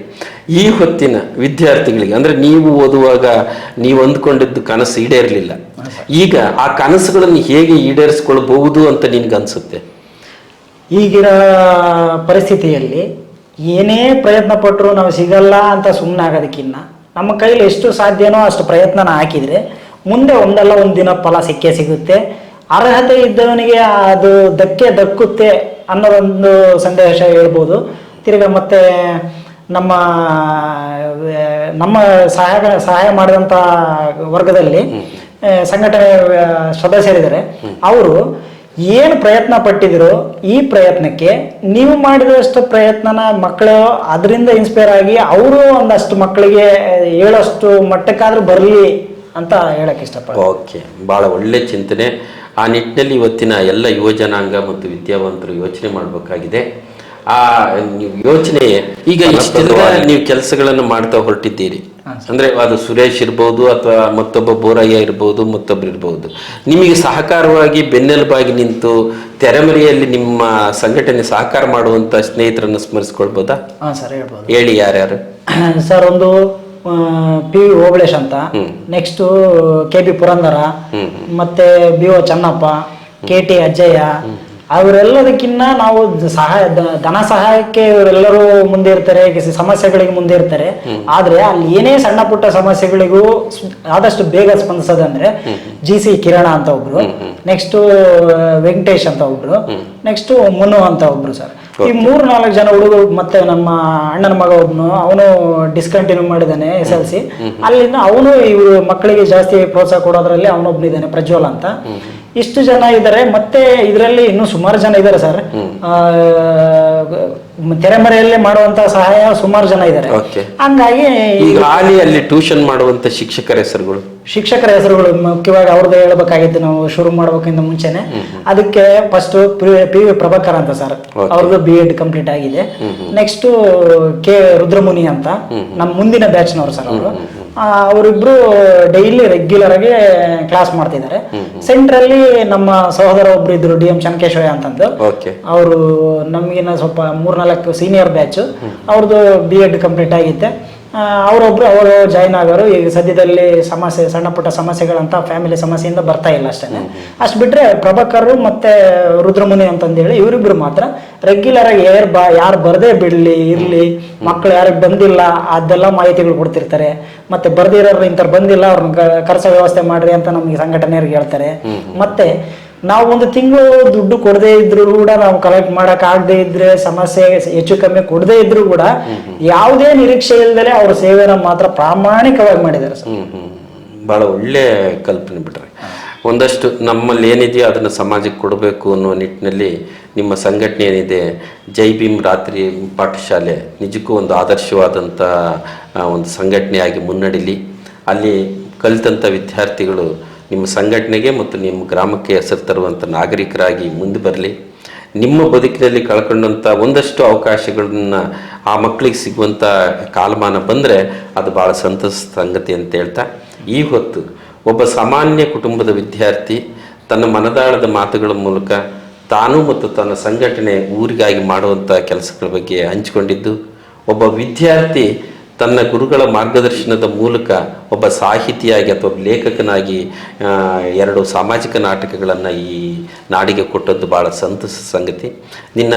ಈ ಹೊತ್ತಿನ ವಿದ್ಯಾರ್ಥಿಗಳಿಗೆ, ಅಂದರೆ ನೀವು ಓದುವಾಗ ನೀವು ಅಂದ್ಕೊಂಡಿದ್ದು ಕನಸು ಈಡೇರಲಿಲ್ಲ, ಈಗ ಆ ಕನಸುಗಳನ್ನು ಹೇಗೆ ಈಡೇರಿಸ್ಕೊಳ್ಬಹುದು ಅಂತ ನಿನ್ಗನ್ಸುತ್ತೆ? ಈಗಿನ ಪರಿಸ್ಥಿತಿಯಲ್ಲಿ ಏನೇ ಪ್ರಯತ್ನ ಪಟ್ಟರು ನಾವು ಸಿಗಲ್ಲ ಅಂತ ಸುಮ್ಮನೆ ಆಗೋದಕ್ಕಿಂತ ನಮ್ಮ ಕೈಲಿ ಎಷ್ಟು ಸಾಧ್ಯನೋ ಅಷ್ಟು ಪ್ರಯತ್ನನ ಹಾಕಿದರೆ ಮುಂದೆ ಒಂದಲ್ಲ ಒಂದು ದಿನ ಫಲ ಸಿಕ್ಕೇ ಸಿಗುತ್ತೆ. ಅರ್ಹತೆ ಇದ್ದವನಿಗೆ ಅದು ದಕ್ಕುತ್ತೆ ಅನ್ನೋದೊಂದು ಸಂದೇಶ ಹೇಳ್ಬೋದು. ತಿರ್ಗಾ ಮತ್ತೆ ನಮ್ಮ ಸಹಾಯ ಮಾಡಿದಂಥ ವರ್ಗದಲ್ಲಿ ಸಂಘಟನೆ ಸದಸ್ಯರಿದ್ದಾರೆ. ಅವರು ಏನು ಪ್ರಯತ್ನ ಪಟ್ಟಿದ್ರು, ಈ ಪ್ರಯತ್ನಕ್ಕೆ ನೀವು ಮಾಡಿದಷ್ಟು ಪ್ರಯತ್ನನ ಮಕ್ಕಳು ಅದರಿಂದ ಇನ್ಸ್ಪೈರ್ ಆಗಿ ಅವರು ಒಂದಷ್ಟು ಮಕ್ಕಳಿಗೆ ಹೇಳೋಷ್ಟು ಮಟ್ಟಕ್ಕಾದ್ರೂ ಬರಲಿ ಅಂತ ಹೇಳಕ್ ಇಷ್ಟಪಡ್ತೀನಿ. ಓಕೆ, ಬಹಳ ಒಳ್ಳೆ ಚಿಂತನೆ. ಆ ನಿಟ್ಟಿನಲ್ಲಿ ಇವತ್ತಿನ ಎಲ್ಲ ಯುವ ಜನಾಂಗ ಮತ್ತು ವಿದ್ಯಾವಂತರು ಯೋಚನೆ ಮಾಡಬೇಕಾಗಿದೆ. ಆ ಯೋಚನೆ ಈಗ ಇಷ್ಟೆಲ್ಲ ನೀವು ಕೆಲಸಗಳನ್ನು ಮಾಡ್ತಾ ಹೊರಟಿದ್ದೀರಿ, ಅಂದ್ರೆ ಅದು ಸುರೇಶ್ ಇರ್ಬೋದು ಅಥವಾ ಮತ್ತೊಬ್ಬ ಬೋರಯ್ಯ ಇರ್ಬೋದು, ಮತ್ತೊಬ್ರು ಇರ್ಬೋದು, ನಿಮಗೆ ಸಹಕಾರವಾಗಿ ಬೆನ್ನೆಲುಬಾಗಿ ನಿಂತು ತೆರೆಮರೆಯಲ್ಲಿ ನಿಮ್ಮ ಸಂಘಟನೆ ಸಹಕಾರ ಮಾಡುವಂತ ಸ್ನೇಹಿತರನ್ನು ಸ್ಮರಿಸ್ಕೊಳ್ಬೋದಾ? ಸರ್ ಹೇಳ್ಬೋದು. ಹೇಳಿ, ಯಾರ್ಯಾರು ಸರ್? ಒಂದು ಪಿ ಓಬಳೇಶ್ ಅಂತ, ನೆಕ್ಸ್ಟ್ KP ಪುರಂದರ, ಮತ್ತೆ BO ಚನ್ನಪ್ಪ, KT ಅಜ್ಜಯ್ಯ, ಅವರೆಲ್ಲದಕ್ಕಿನ್ನ ನಾವು ಧನ ಸಹಾಯಕ್ಕೆ ಇವರೆಲ್ಲರೂ ಮುಂದೆ ಇರ್ತಾರೆ, ಸಮಸ್ಯೆಗಳಿಗೆ ಮುಂದೆ ಇರ್ತಾರೆ. ಆದ್ರೆ ಅಲ್ಲಿ ಏನೇ ಸಣ್ಣ ಪುಟ್ಟ ಸಮಸ್ಯೆಗಳಿಗೂ ಆದಷ್ಟು ಬೇಗ ಸ್ಪಂದಿಸೋದಂದ್ರೆ GC ಕಿರಣ ಅಂತ ಒಬ್ರು, ನೆಕ್ಸ್ಟ್ ವೆಂಕಟೇಶ್ ಅಂತ ಒಬ್ರು, ನೆಕ್ಸ್ಟ್ ಮುನು ಅಂತ ಒಬ್ರು ಸರ್. ಈ 3-4 ಜನ ಹುಡುಗರು, ಮತ್ತೆ ನಮ್ಮ ಅಣ್ಣನ ಮಗ ಒಬ್ನು, ಅವನು ಡಿಸ್ಕಂಟಿನ್ಯೂ ಮಾಡಿದ್ದಾನೆ SLC. ಅಲ್ಲಿಂದ ಅವನು ಇವರು ಮಕ್ಕಳಿಗೆ ಜಾಸ್ತಿ ಪ್ರೋತ್ಸಾಹ ಕೊಡೋದ್ರಲ್ಲಿ ಅವನೊಬ್ನಿದ್ದಾನೆ, ಪ್ರಜ್ವಲ್ ಅಂತ. ಇಷ್ಟು ಜನ ಇದ್ದಾರೆ. ಮತ್ತೆ ಇದರಲ್ಲಿ ಇನ್ನೂ ಸುಮಾರು ಜನ ಇದ್ದಾರೆ ಸರ್. ತೆರೆಮರೆಯಲ್ಲಿ ಮಾಡುವಂತ ಸಹಾಯ ಸುಮಾರು ಜನ ಇದ್ದಾರೆ. ಹಂಗಾಗಿ ಈಗ ಅಲ್ಲಿ ಟ್ಯೂಷನ್ ಮಾಡುವಂತ ಶಿಕ್ಷಕರ ಹೆಸರುಗಳು ಮುಖ್ಯವಾಗಿ ಅವ್ರದ್ದು ಹೇಳ್ಬೇಕಾಗಿತ್ತು. ನಾವು ಶುರು ಮಾಡ್ಬೇಕಿಂತ ಮುಂಚೆನೆ ಅದಕ್ಕೆ ಫಸ್ಟ್ PV ಪ್ರಭಾಕರ್ ಅಂತ ಸರ್, ಅವ್ರದ್ದು B.Ed ಕಂಪ್ಲೀಟ್ ಆಗಿದೆ. ನೆಕ್ಸ್ಟ್ K ರುದ್ರಮುನಿ ಅಂತ ನಮ್ಮ ಮುಂದಿನ ಬ್ಯಾಚ್ನವರು ಸರ್. ಅವರಿಬ್ರು ಡೈಲಿ ರೆಗ್ಯುಲರ್ ಆಗಿ ಕ್ಲಾಸ್ ಮಾಡ್ತಿದ್ದಾರೆ. ಸೆಂಟ್ರಲ್ಲಿ ನಮ್ಮ ಸಹೋದರ ಒಬ್ರು ಇದ್ರು, DM ಚನ್ಕೇಶ್ವರ ಅಂತಂದು. ಅವರು ನಮಗಿನ ಸ್ವಲ್ಪ 3-4 ಸೀನಿಯರ್ ಬ್ಯಾಚ್. ಅವ್ರದ್ದು B.Ed ಕಂಪ್ಲೀಟ್ ಆಗಿತ್ತೆ. ಅವರು ಜಾಯ್ನ್ ಆಗೋರು. ಈಗ ಸದ್ಯದಲ್ಲಿ ಸಣ್ಣ ಪುಟ್ಟ ಸಮಸ್ಯೆಗಳಂತ ಫ್ಯಾಮಿಲಿ ಸಮಸ್ಯೆಯಿಂದ ಬರ್ತಾ ಇಲ್ಲ ಅಷ್ಟೇ. ಅಷ್ಟು ಬಿಟ್ರೆ ಪ್ರಭಾಕರ್ ಮತ್ತೆ ರುದ್ರಮುನಿ ಅಂತಂದೇಳಿ ಇವರಿಬ್ರು ಮಾತ್ರ ರೆಗ್ಯುಲರ್ ಆಗಿ ಯಾರು ಬರದೇ ಬಿಡ್ಲಿ ಇರ್ಲಿ, ಮಕ್ಕಳು ಯಾರಿಗೆ ಬಂದಿಲ್ಲ ಅದೆಲ್ಲ ಮಾಹಿತಿಗಳು ಕೊಡ್ತಿರ್ತಾರೆ. ಮತ್ತೆ ಬರ್ದಿರೋರು ಇಂಥವ್ರು ಬಂದಿಲ್ಲ, ಅವ್ರನ್ನ ಕರ್ಸೋ ವ್ಯವಸ್ಥೆ ಮಾಡ್ರಿ ಅಂತ ನಮಗೆ ಸಂಘಟನೆಯವ್ರಿಗೆ ಹೇಳ್ತಾರೆ. ಮತ್ತೆ ನಾವು ಒಂದು ತಿಂಗಳು ದುಡ್ಡು ಕೊಡದೇ ಇದ್ರು ಕೂಡ, ನಾವು ಕಲೆಕ್ಟ್ ಮಾಡಕ್ ಆಗದೆ ಇದ್ರೆ, ಸಮಸ್ಯೆ ಹೆಚ್ಚು ಕಮ್ಮಿ ಕೊಡದೇ ಇದ್ರು ಕೂಡ ಯಾವುದೇ ನಿರೀಕ್ಷೆ ಇಲ್ದಲೆ ಅವ್ರ ಸೇವೆನ ಮಾತ್ರ ಪ್ರಾಮಾಣಿಕವಾಗಿ ಮಾಡಿದ್ದಾರೆ ಸರ್. ಬಹಳ ಒಳ್ಳೆ ಕಲ್ಪನೆ ಬಿಟ್ರೆ. ಒಂದಷ್ಟು ನಮ್ಮಲ್ಲಿ ಏನಿದೆಯೋ ಅದನ್ನು ಸಮಾಜಕ್ಕೆ ಕೊಡಬೇಕು ಅನ್ನೋ ನಿಟ್ಟಿನಲ್ಲಿ ನಿಮ್ಮ ಸಂಘಟನೆ ಏನಿದೆ ಜೈ ಭೀಮ್ ರಾತ್ರಿ ಪಾಠಶಾಲೆ ನಿಜಕ್ಕೂ ಒಂದು ಆದರ್ಶವಾದಂಥ ಒಂದು ಸಂಘಟನೆಯಾಗಿ ಮುನ್ನಡೀಲಿ. ಅಲ್ಲಿ ಕಲಿತಂಥ ವಿದ್ಯಾರ್ಥಿಗಳು ನಿಮ್ಮ ಸಂಘಟನೆಗೆ ಮತ್ತು ನಿಮ್ಮ ಗ್ರಾಮಕ್ಕೆ ಹೆಸರು ತರುವಂಥ ನಾಗರಿಕರಾಗಿ ಮುಂದೆ ಬರಲಿ. ನಿಮ್ಮ ಬದುಕಿನಲ್ಲಿ ಕಳ್ಕೊಂಡಂಥ ಒಂದಷ್ಟು ಅವಕಾಶಗಳನ್ನ ಆ ಮಕ್ಕಳಿಗೆ ಸಿಗುವಂಥ ಕಾಲಮಾನ ಬಂದರೆ ಅದು ಭಾಳ ಸಂತಸ ಸಂಗತಿ ಅಂತ ಹೇಳ್ತಾ, ಈ ಹೊತ್ತು ಒಬ್ಬ ಸಾಮಾನ್ಯ ಕುಟುಂಬದ ವಿದ್ಯಾರ್ಥಿ ತನ್ನ ಮನದಾಳದ ಮಾತುಗಳ ಮೂಲಕ ತಾನು ಮತ್ತು ತನ್ನ ಸಂಘಟನೆ ಊರಿಗಾಗಿ ಮಾಡುವಂಥ ಕೆಲಸಗಳ ಬಗ್ಗೆ ಹಂಚಿಕೊಂಡಿದ್ದು, ಒಬ್ಬ ವಿದ್ಯಾರ್ಥಿ ತನ್ನ ಗುರುಗಳ ಮಾರ್ಗದರ್ಶನದ ಮೂಲಕ ಒಬ್ಬ ಸಾಹಿತಿಯಾಗಿ ಅಥವಾ ಲೇಖಕನಾಗಿ 2 ಸಾಮಾಜಿಕ ನಾಟಕಗಳನ್ನು ಈ ನಾಡಿಗೆ ಕೊಟ್ಟದ್ದು ಭಾಳ ಸಂತಸ ಸಂಗತಿ. ನಿನ್ನ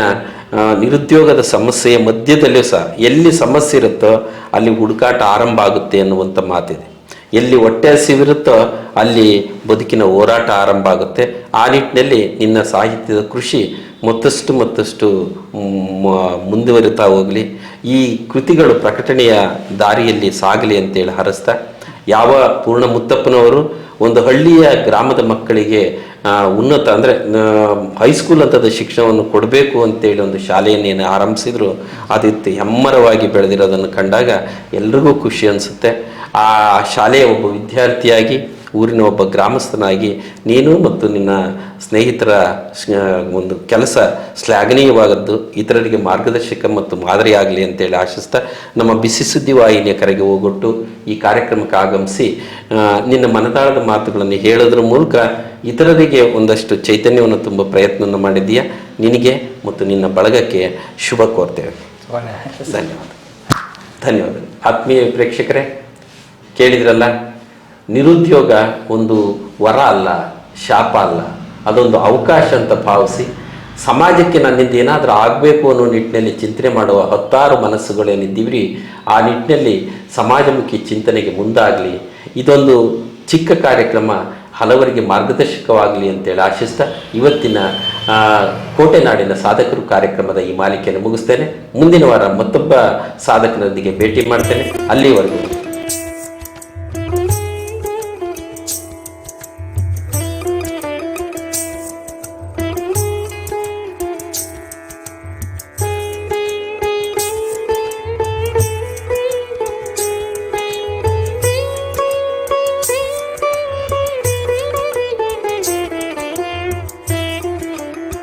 ನಿರುದ್ಯೋಗದ ಸಮಸ್ಯೆಯ ಮಧ್ಯದಲ್ಲಿಯೂ ಸಹ ಎಲ್ಲಿ ಸಮಸ್ಯೆ ಇರುತ್ತೋ ಅಲ್ಲಿ ಹುಡುಕಾಟ ಆರಂಭ ಆಗುತ್ತೆ ಅನ್ನುವಂಥ ಮಾತಿದೆ. ಎಲ್ಲಿ ಹೊಟ್ಟೆ ಹಸಿವಿರುತ್ತೋ ಅಲ್ಲಿ ಬದುಕಿನ ಹೋರಾಟ ಆರಂಭ ಆಗುತ್ತೆ. ಆ ನಿಟ್ಟಿನಲ್ಲಿ ನಿನ್ನ ಸಾಹಿತ್ಯದ ಕೃಷಿ ಮತ್ತಷ್ಟು ಮುಂದುವರಿತಾ ಹೋಗಲಿ. ಈ ಕೃತಿಗಳು ಪ್ರಕಟಣೆಯ ದಾರಿಯಲ್ಲಿ ಸಾಗಲಿ ಅಂತೇಳಿ ಹಾರೈಸ್ತಾ, ಯಾವ ಪೂರ್ಣ ಮುತ್ತಪ್ಪನವರು ಒಂದು ಹಳ್ಳಿಯ ಗ್ರಾಮದ ಮಕ್ಕಳಿಗೆ ಉನ್ನತ ಅಂದರೆ ಹೈಸ್ಕೂಲ್ ಹಂತದ ಶಿಕ್ಷಣವನ್ನು ಕೊಡಬೇಕು ಅಂತೇಳಿ ಒಂದು ಶಾಲೆಯನ್ನೇನು ಆರಂಭಿಸಿದ್ರು, ಅದಿತ್ತು ಹೆಮ್ಮರವಾಗಿ ಬೆಳೆದಿರೋದನ್ನು ಕಂಡಾಗ ಎಲ್ರಿಗೂ ಖುಷಿ ಅನಿಸುತ್ತೆ. ಆ ಶಾಲೆಯ ಒಬ್ಬ ವಿದ್ಯಾರ್ಥಿಯಾಗಿ, ಊರಿನ ಒಬ್ಬ ಗ್ರಾಮಸ್ಥನಾಗಿ ನೀನು ಮತ್ತು ನಿನ್ನ ಸ್ನೇಹಿತರ ಒಂದು ಕೆಲಸ ಶ್ಲಾಘನೀಯವಾದದ್ದು, ಇತರರಿಗೆ ಮಾರ್ಗದರ್ಶಕ ಮತ್ತು ಮಾದರಿ ಆಗಲಿ ಅಂತೇಳಿ ಆಶಿಸ್ತಾ, ನಮ್ಮ ಬಿಸಿ ಸುದ್ದಿ ವಾಹಿನಿಯ ಕರೆಗೆ ಹೋಗೊಟ್ಟು ಈ ಕಾರ್ಯಕ್ರಮಕ್ಕೆ ಆಗಮಿಸಿ ನಿನ್ನ ಮನದಾಳದ ಮಾತುಗಳನ್ನು ಹೇಳೋದ್ರ ಮೂಲಕ ಇತರರಿಗೆ ಒಂದಷ್ಟು ಚೈತನ್ಯವನ್ನು ತುಂಬ ಪ್ರಯತ್ನವನ್ನು ಮಾಡಿದ್ದೀಯಾ. ನಿನಗೆ ಮತ್ತು ನಿನ್ನ ಬಳಗಕ್ಕೆ ಶುಭ ಕೋರ್ತೇವೆ. ಧನ್ಯವಾದ. ಆತ್ಮೀಯ ಪ್ರೇಕ್ಷಕರೇ, ಕೇಳಿದ್ರಲ್ಲ, ನಿರುದ್ಯೋಗ ಒಂದು ವರ ಅಲ್ಲ, ಶಾಪ ಅಲ್ಲ, ಅದೊಂದು ಅವಕಾಶ ಅಂತ ಭಾವಿಸಿ ಸಮಾಜಕ್ಕೆ ನನ್ನಿಂದ ಏನಾದರೂ ಆಗಬೇಕು ಅನ್ನೋ ನಿಟ್ಟಿನಲ್ಲಿ ಚಿಂತನೆ ಮಾಡುವ 10 ಮನಸ್ಸುಗಳೇನಿದ್ದೀವ್ರಿ, ಆ ನಿಟ್ಟಿನಲ್ಲಿ ಸಮಾಜಮುಖಿ ಚಿಂತನೆಗೆ ಮುಂದಾಗಲಿ. ಇದೊಂದು ಚಿಕ್ಕ ಕಾರ್ಯಕ್ರಮ ಹಲವರಿಗೆ ಮಾರ್ಗದರ್ಶಕವಾಗಲಿ ಅಂತೇಳಿ ಆಶಿಸ್ತಾ ಇವತ್ತಿನ ಕೋಟೆನಾಡಿನ ಸಾಧಕರು ಕಾರ್ಯಕ್ರಮದ ಈ ಮಾಲಿಕೆಯನ್ನು ಮುಗಿಸ್ತೇನೆ. ಮುಂದಿನ ವಾರ ಮತ್ತೊಬ್ಬ ಸಾಧಕರೊಂದಿಗೆ ಭೇಟಿ ಮಾಡ್ತೇನೆ. ಅಲ್ಲಿವರೆಗೂ